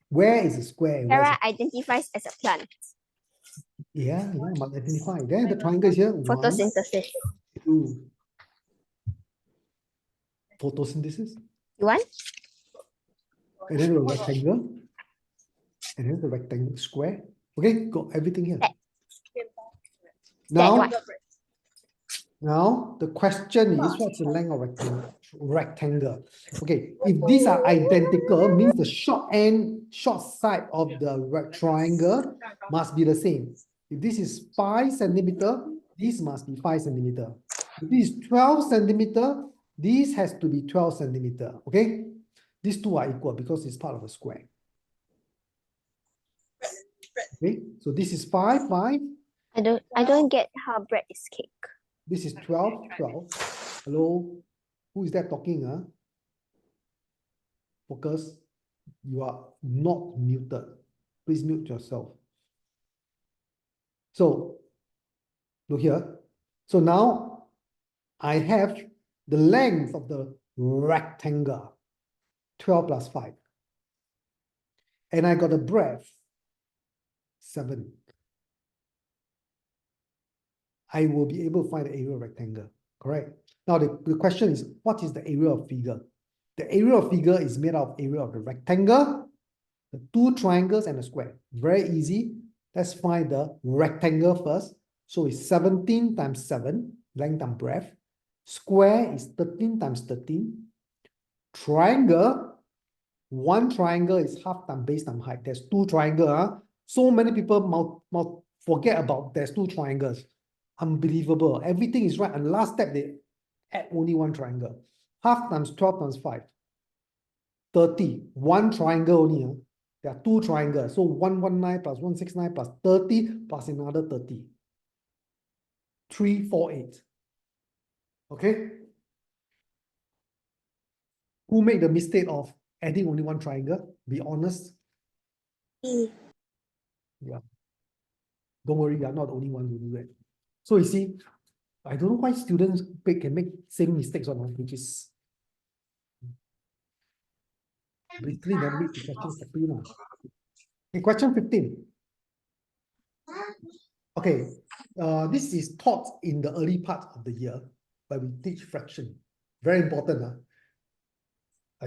where is the square, and where is
Sarah identifies as a plant.
yeah, must identify. Then the triangle is here. 1,
Photosynthesis.
2. Photosynthesis.
You want?
And then the rectangle. And then the rectangle square. Okay, got everything here. Now, now the question is, what's the length of rectangle? Okay, if these are identical, means the short side of the triangle must be the same. If this is 5 centimeter, this must be 5 centimeter. If this is 12 centimeter, this has to be 12 centimeter. Okay, these 2 are equal because it's part of a square. Okay, so this is 5, 5.
I don't get how bread is cake.
This is 12, 12. Hello, who is that talking? Focus. You are not muted. Please mute yourself. So, look here. So now I have the length of the rectangle, 12 plus 5. And I got the breadth, 7. I will be able to find the area of rectangle, correct? Now the question is, what is the area of figure? The area of figure is made out of area of the rectangle, the 2 triangles, and a square. Very easy. Let's find the rectangle first. So it's 17 times 7, length and breadth. Square is 13 times 13. Triangle, 1 triangle is half times base times height. There's 2 triangles. So many people forget about there's 2 triangles. Unbelievable. Everything is right. And last step, they add only 1 triangle. Half times 12 times 5. 30. 1 triangle only. There are 2 triangles. So 119 plus 169 plus 30 plus another 30. 348. Okay? Who made the mistake of adding only 1 triangle? Be honest.
Me.
Yeah. Don't worry, you're not the only one who do that. So you see, I don't know why students can make same mistakes or not, which is basically never read the question properly now. Okay, question 15. Okay, this is taught in the early part of the year, but we teach fraction. Very important.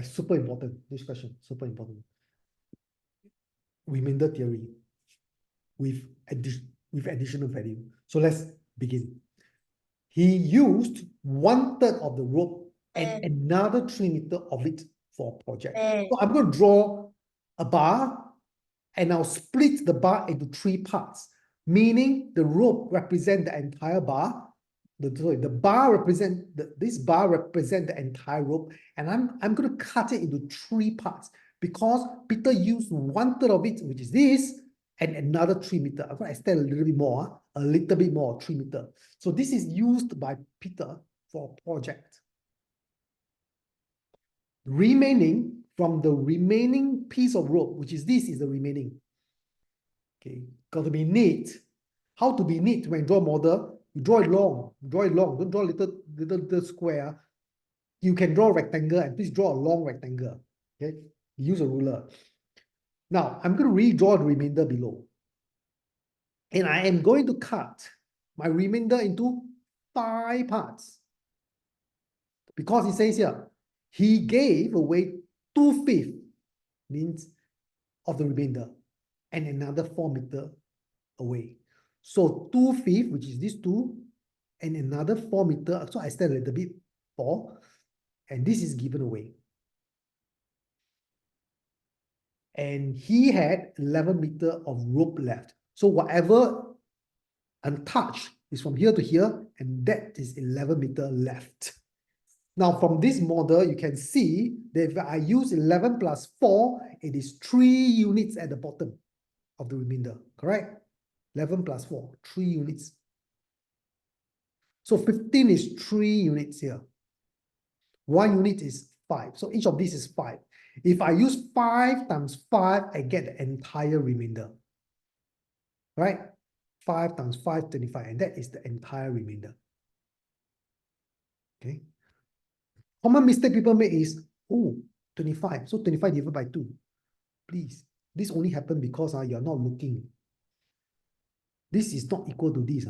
Super important, this question, super important. Remainder theory with additional value. So let's begin. He used 1/3 of the rope and another 3 meters of it for a project. So I'm going to draw a bar and I'll split the bar into 3 parts, meaning the rope represents the entire bar. The bar represents this bar represents the entire rope, and I'm going to cut it into 3 parts because Peter used 1/3 of it, which is this, and another 3 meters. I'm going to extend a little bit more, 3 meters. So this is used by Peter for a project. Remaining from the remaining piece of rope, which is this, is the remaining. Okay, got to be neat. How to be neat when you draw a model? You draw it long. Don't draw little square. You can draw a rectangle, and please draw a long rectangle. Okay, use a ruler. Now I'm going to redraw the remainder below, and I am going to cut my remainder into 5 parts. Because it says here, he gave away 2/5 means of the remainder and another 4 meter away. So 2/5, which is this 2, and another 4 meter. So I stand a little bit 4, and this is given away. And he had 11 meter of rope left. So whatever untouched is from here to here, and that is 11 meter left. Now, from this model, you can see that if I use 11 plus 4, it is 3 units at the bottom of the remainder, correct? 11 plus 4, 3 units. So 15 is 3 units here. 1 unit is 5. So each of these is 5. If I use 5 times 5, I get the entire remainder. Right? 5 times 5, 25. And that is the entire remainder. Okay? Common mistake people make is, oh, 25. So 25 divided by 2. Please. This only happened because you're not looking. This is not equal to this.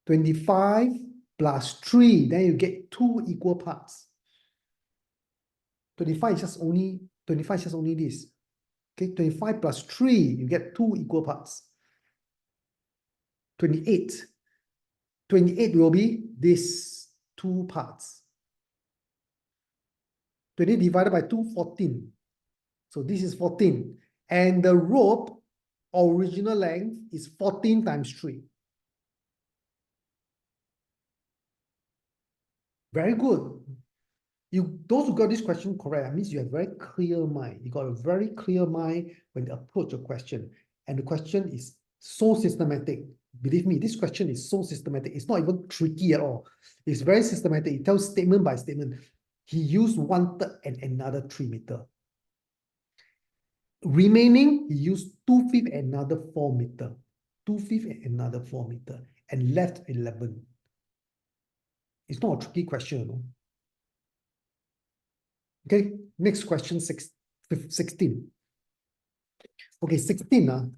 25 plus 3, then you get 2 equal parts. 25 is just only this. Okay, 25 plus 3, you get 2 equal parts. 28. 28 will be this 2 parts. 20 divided by 2, 14. So this is 14. And the rope original length is 14 times 3. Very good. Those who got this question correct, that means you have very clear mind. You got a very clear mind when you approach a question. And the question is so systematic. Believe me, this question is so systematic. It's not even tricky at all. It's very systematic. It tells statement by statement. He used 1/3 and another 3 meter. Remaining, he used 2/5 and another 4 meter. 2/5 and another 4 meter. And left 11. It's not a tricky question, no? Okay, next question, 16. Okay, 16.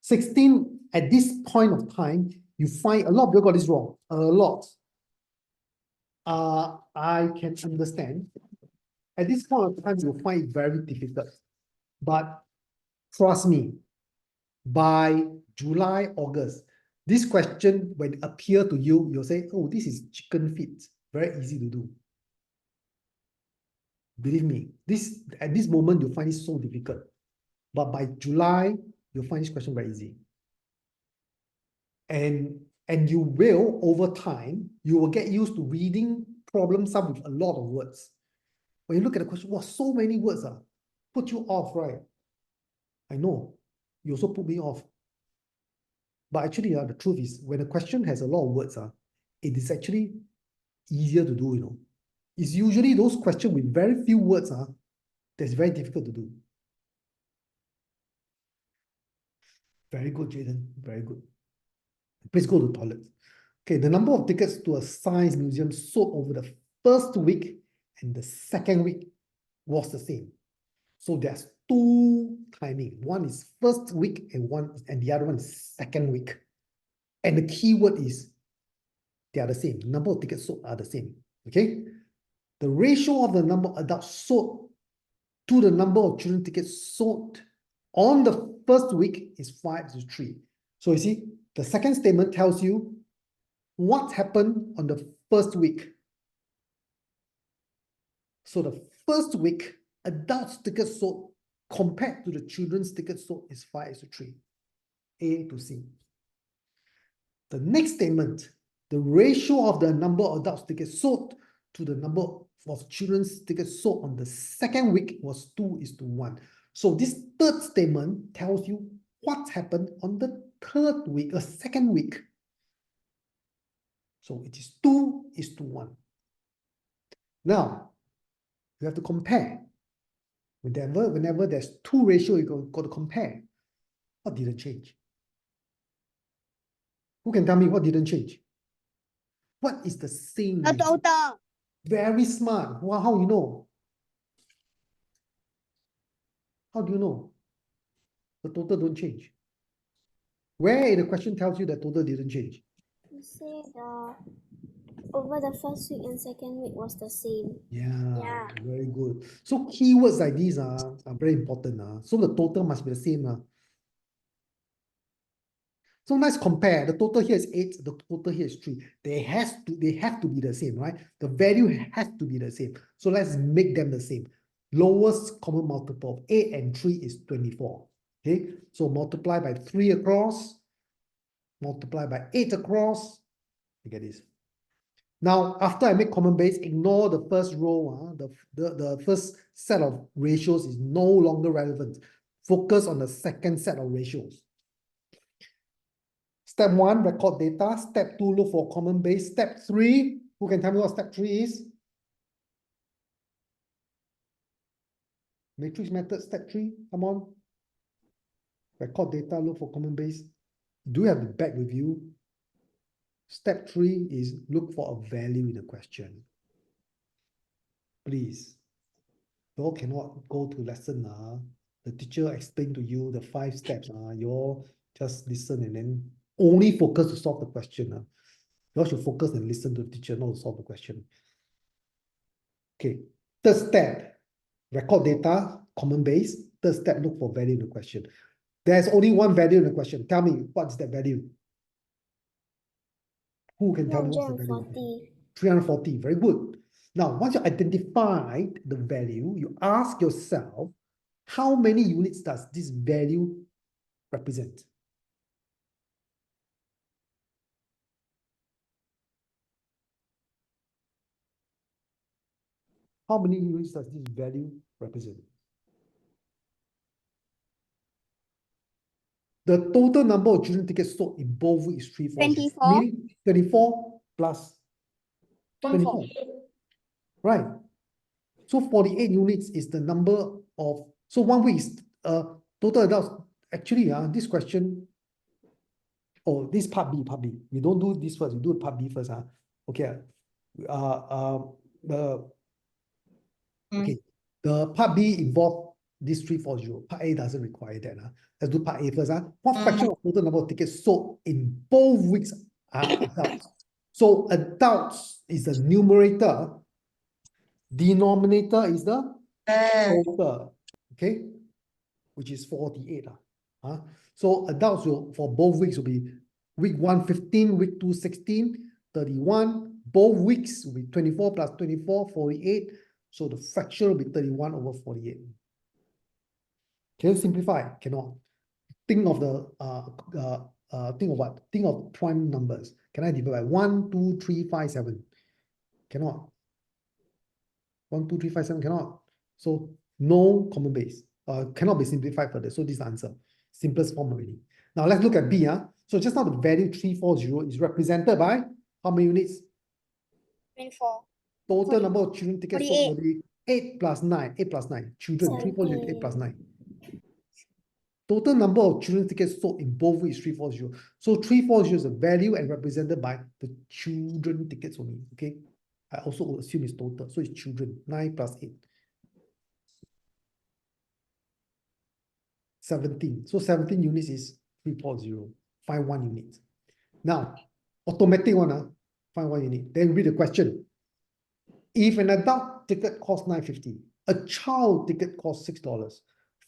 16, at this point of time, you find a lot of people got this wrong. A lot. I can understand. At this point of time, you'll find it very difficult. But trust me, by July, August, this question, when it appear to you, you'll say, oh, this is chicken feet. Very easy to do. Believe me, at this moment, you'll find it so difficult. But by July, you'll find this question very easy. And you will, over time, you will get used to reading problem sum with a lot of words. When you look at the question, wow, so many words put you off, right? I know. You also put me off. But actually, the truth is, when a question has a lot of words, it is actually easier to do, you know. It's usually those questions with very few words that's very difficult to do. Very good, Jaden. Very good. Please go to the toilet. Okay, the number of tickets to a science museum sold over the first week and the second week was the same. So there's 2 timing. One is first week and the other one is second week. And the keyword is they are the same. The number of tickets sold are the same. Okay? The ratio of the number of adults sold to the number of children tickets sold on the first week is 5:3. So you see, the second statement tells you what happened on the first week. So the first week, adults tickets sold compared to the children's tickets sold is 5:3. A to C. The next statement, the ratio of the number of adults tickets sold to the number of children's tickets sold on the second week was 2:1. So this third statement tells you what happened on the third week, a second week. So it is 2:1. Now, you have to compare. Whenever there's 2 ratio, you got to compare. What didn't change? Who can tell me what didn't change? What is the same?
The total.
Very smart. Wow, how you know? How do you know? The total don't change. Where in the question tells you that total didn't change?
You say the over the first week and second week was the same.
Yeah,
Yeah.
very good. So keywords like these are very important. So the total must be the same. So let's compare. The total here is 8, the total here is 3. They have to be the same, right? The value has to be the same. So let's make them the same. Lowest common multiple of 8 and 3 is 24. Okay, so multiply by 3 across, multiply by 8 across. Look at this. Now, after I make common base, ignore the first row. The first set of ratios is no longer relevant. Focus on the second set of ratios. Step 1, record data. Step 2, look for common base. Step 3, who can tell me what step 3 is? Matrix method, step 3, come on. Record data, look for common base. Do you have the back with you? Step 3 is look for a value in the question. Please. You all cannot go to lesson. The teacher explain to you the 5 steps. You all just listen and then only focus to solve the question. You all should focus and listen to the teacher, not to solve the question. Okay. Third step, record data, common base. Third step, look for value in the question. There's only one value in the question. Tell me, what's that value? Who can tell me what's the value?
340.
340, very good. Now, once you identified the value, you ask yourself, how many units does this value represent? How many units does this value represent? The total number of children tickets sold in both weeks is 340.
24.
Meaning 24 plus 24. Right. So 48 units is the number of, so 1 week is total adults. Actually, this question, oh, this part B. We don't do this first, we do part B first. Okay. Okay. The part B involve this 340. Part A doesn't require that. Let's do part A first. What fraction of total number of tickets sold in both weeks are adults? So adults is the numerator. Denominator is the total. Okay, which is 48. So adults will, for both weeks will be week 1, 15, week 2, 16, 31. Both weeks will be 24 plus 24, 48. So the fraction will be 31 over 48. Can you simplify? Cannot. Think of the think of what? Think of prime numbers. Can I divide by 1, 2, 3, 5, 7? Cannot. 1, 2, 3, 5, 7 cannot. So no common base. Cannot be simplified further. So this is the answer. Simplest form already. Now let's look at B. So just now the value 340 is represented by how many units?
24.
Total number of children tickets sold
48.
will be 8 plus 9. 8 plus 9. Children. 340 is 8 plus 9. Total number of children tickets sold in both weeks 340. So 340 is a value and represented by the children tickets only. Okay. I also assume it's total. So it's children. 9 plus 8. 17. So 17 units is 340. Find 1 unit. Now, automatic one, find 1 unit. Then read the question. If an adult ticket costs $9.50, a child ticket costs $6,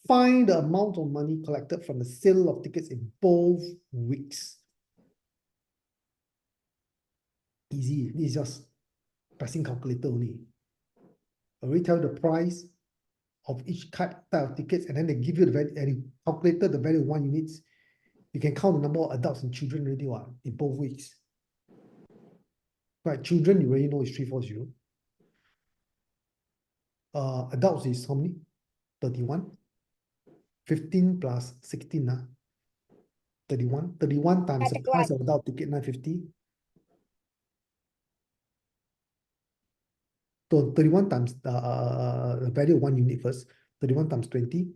find the amount of money collected from the sale of tickets in both weeks. Easy. This is just pressing calculator only. I already tell you the price of each type of tickets, and then they give you the value, and you calculated the value of 1 unit. You can count the number of adults and children already in both weeks. Right, children, you already know is 340. Adults is how many? 31. 15 plus 16, 31. 31 times the price of adult ticket, 950. So 31 times the value of 1 unit first. 31 times 20.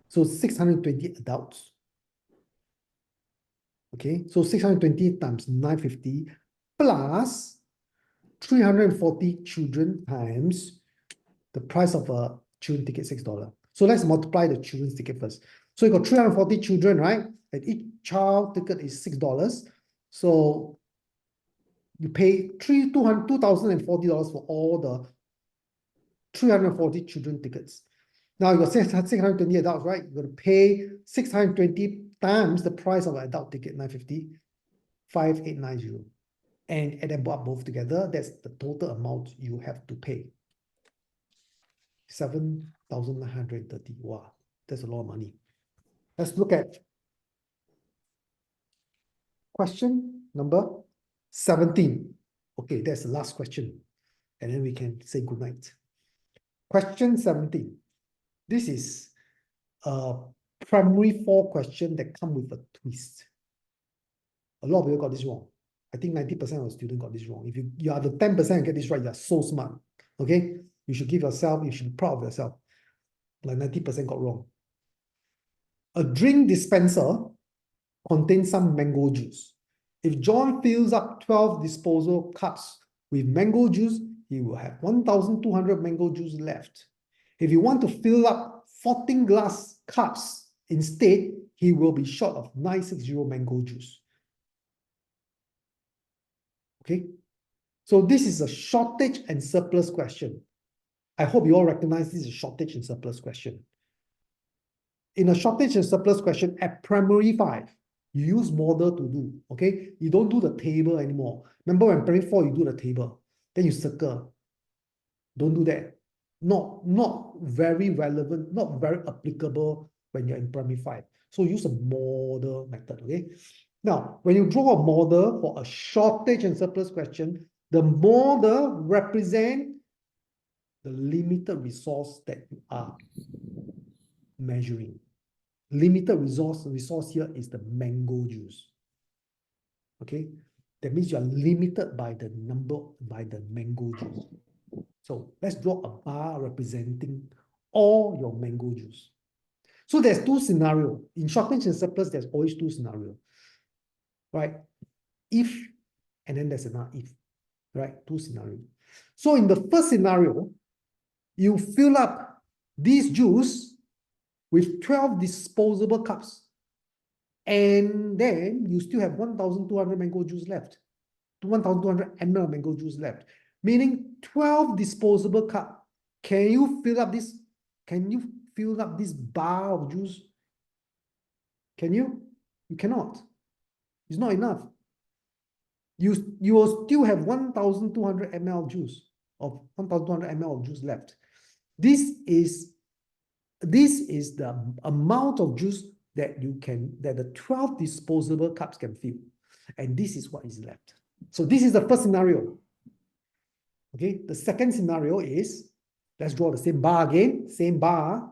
So 620 adults. Okay, so 620 times 950 plus 340 children times the price of a children ticket, $6. So let's multiply the children's ticket first. So you got 340 children, right? And each child ticket is $6. So you pay $2,040 for all the 340 children tickets. Now you got 620 adults, right? You're going to pay 620 times the price of an adult ticket, 950, 5890. And add them up both together, that's the total amount you have to pay. 7,930. Wow, that's a lot of money. Let's look at question number 17. Okay, that's the last question. And then we can say good night. Question 17. This is a primary 4 question that come with a twist. A lot of people got this wrong. I think 90% of the students got this wrong. If you are the 10% and get this right, you are so smart. Okay? You should give yourself, you should be proud of yourself. Like 90% got wrong. A drink dispenser contains some mango juice. If John fills up 12 disposal cups with mango juice, he will have 1,200 mango juice left. If you want to fill up 14 glass cups instead, he will be short of 960 mango juice. Okay? So this is a shortage and surplus question. I hope you all recognize this is a shortage and surplus question. In a shortage and surplus question at primary 5, you use model to do, okay? You don't do the table anymore. Remember when primary 4, you do the table, then you circle. Don't do that. Not very relevant, not very applicable when you're in primary 5. So use a model method, okay? Now, when you draw a model for a shortage and surplus question, the model represents the limited resource that you are measuring. Limited resource here is the mango juice. Okay, that means you are limited by the mango juice. So let's draw a bar representing all your mango juice. So there's 2 scenarios. In shortage and surplus, there's always 2 scenarios. Right? If, and then there's another if. Right? 2 scenarios. So in the first scenario, you fill up this juice with 12 disposable cups. And then you still have 1,200 mango juice left. 1,200 ml mango juice left. Meaning 12 disposable cup. Can you fill up this? Can you fill up this bar of juice? Can you? You cannot. It's not enough. You will still have 1,200 ml juice of 1,200 ml of juice left. This is the amount of juice that the 12 disposable cups can fill. And this is what is left. So this is the first scenario. Okay, the second scenario is, let's draw the same bar again, same bar.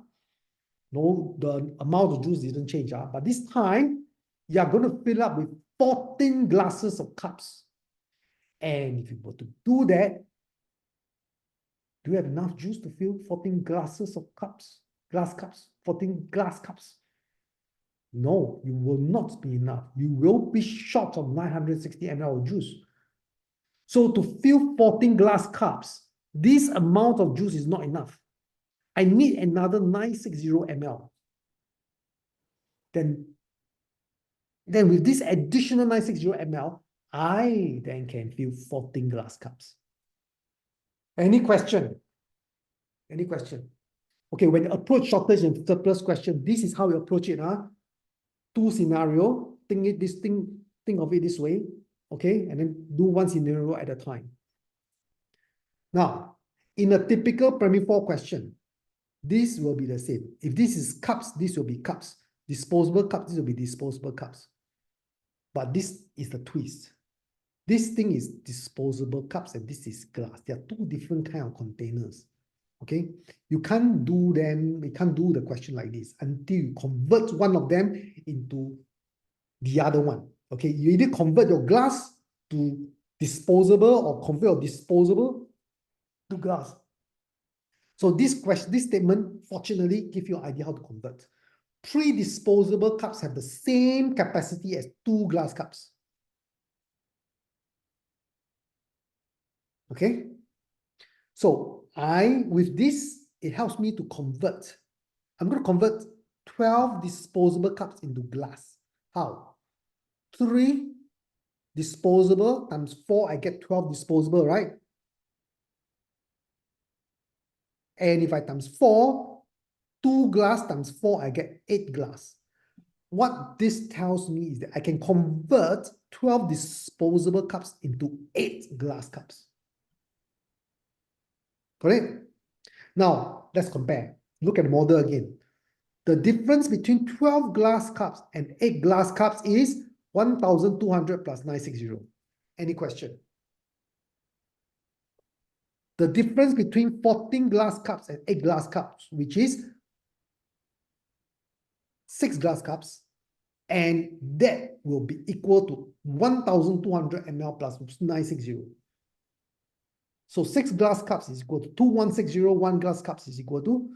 No, the amount of juice didn't change, but this time, you are going to fill up with 14 glasses of cups. And if you were to do that, do you have enough juice to fill 14 glasses of cups? Glass cups, 14 glass cups. No, you will not be enough. You will be short of 960 ml of juice. So to fill 14 glass cups, this amount of juice is not enough. I need another 960 ml. Then with this additional 960 ml, I then can fill 14 glass cups. Any question? Any question? Okay, when you approach shortage and surplus question, this is how you approach it. 2 scenario, think of it this way, okay, and then do 1 scenario at a time. Now, in a typical primary 4 question, this will be the same. If this is cups, this will be cups. Disposable cups, this will be disposable cups. But this is the twist. This thing is disposable cups and this is glass. There are 2 different kinds of containers. Okay, you can't do the question like this until you convert one of them into the other one. Okay, you either convert your glass to disposable or convert your disposable to glass. So this statement, fortunately, gives you an idea how to convert. 3 disposable cups have the same capacity as 2 glass cups. Okay, so with this, it helps me to convert. I'm going to convert 12 disposable cups into glass. How? 3 disposable times 4, I get 12 disposable, right? And if I times 4, 2 glass times 4, I get 8 glass. What this tells me is that I can convert 12 disposable cups into 8 glass cups. Correct? Now, let's compare. Look at the model again. The difference between 12 glass cups and 8 glass cups is 1,200 plus 960. Any question? The difference between 14 glass cups and 8 glass cups, which is 6 glass cups, and that will be equal to 1,200 ml plus 960. So 6 glass cups is equal to 2,160, 1 glass cups is equal to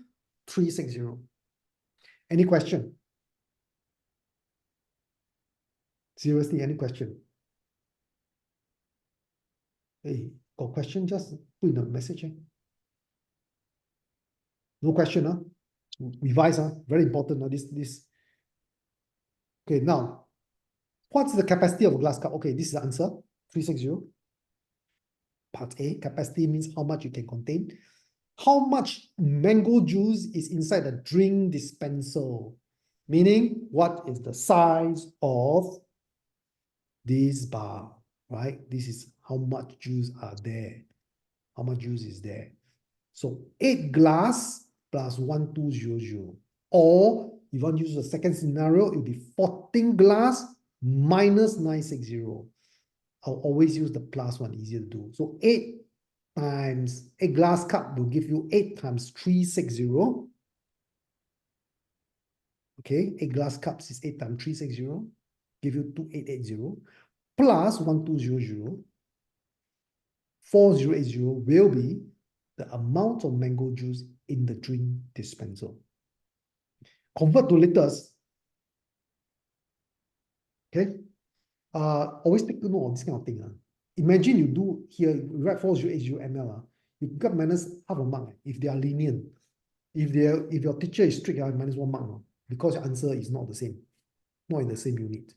360. Any question? Seriously, any question? Hey, got question? Just put in the message. No question, huh? Revise, huh? Very important, this. Okay, now, what's the capacity of a glass cup? Okay, this is the answer, 360. Part A, capacity means how much you can contain. How much mango juice is inside the drink dispenser? Meaning, what is the size of this bar, right? This is how much juice are there. How much juice is there? So 8 glass plus 1,200. Or if you want to use the second scenario, it will be 14 glass minus 960. I'll always use the plus one, easier to do. So 8 times a glass cup will give you 8 times 360. Okay, 8 glass cups is 8 times 360, give you 2,880 plus 1,200. 4,080 will be the amount of mango juice in the drink dispenser. Convert to liters. Okay. Always take note of this kind of thing. Imagine you do here, you write 4,080 ml. You got minus half a mark if they are lenient. If your teacher is strict, minus 1 mark because your answer is not the same, not in the same unit.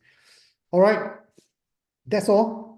All right, that's all.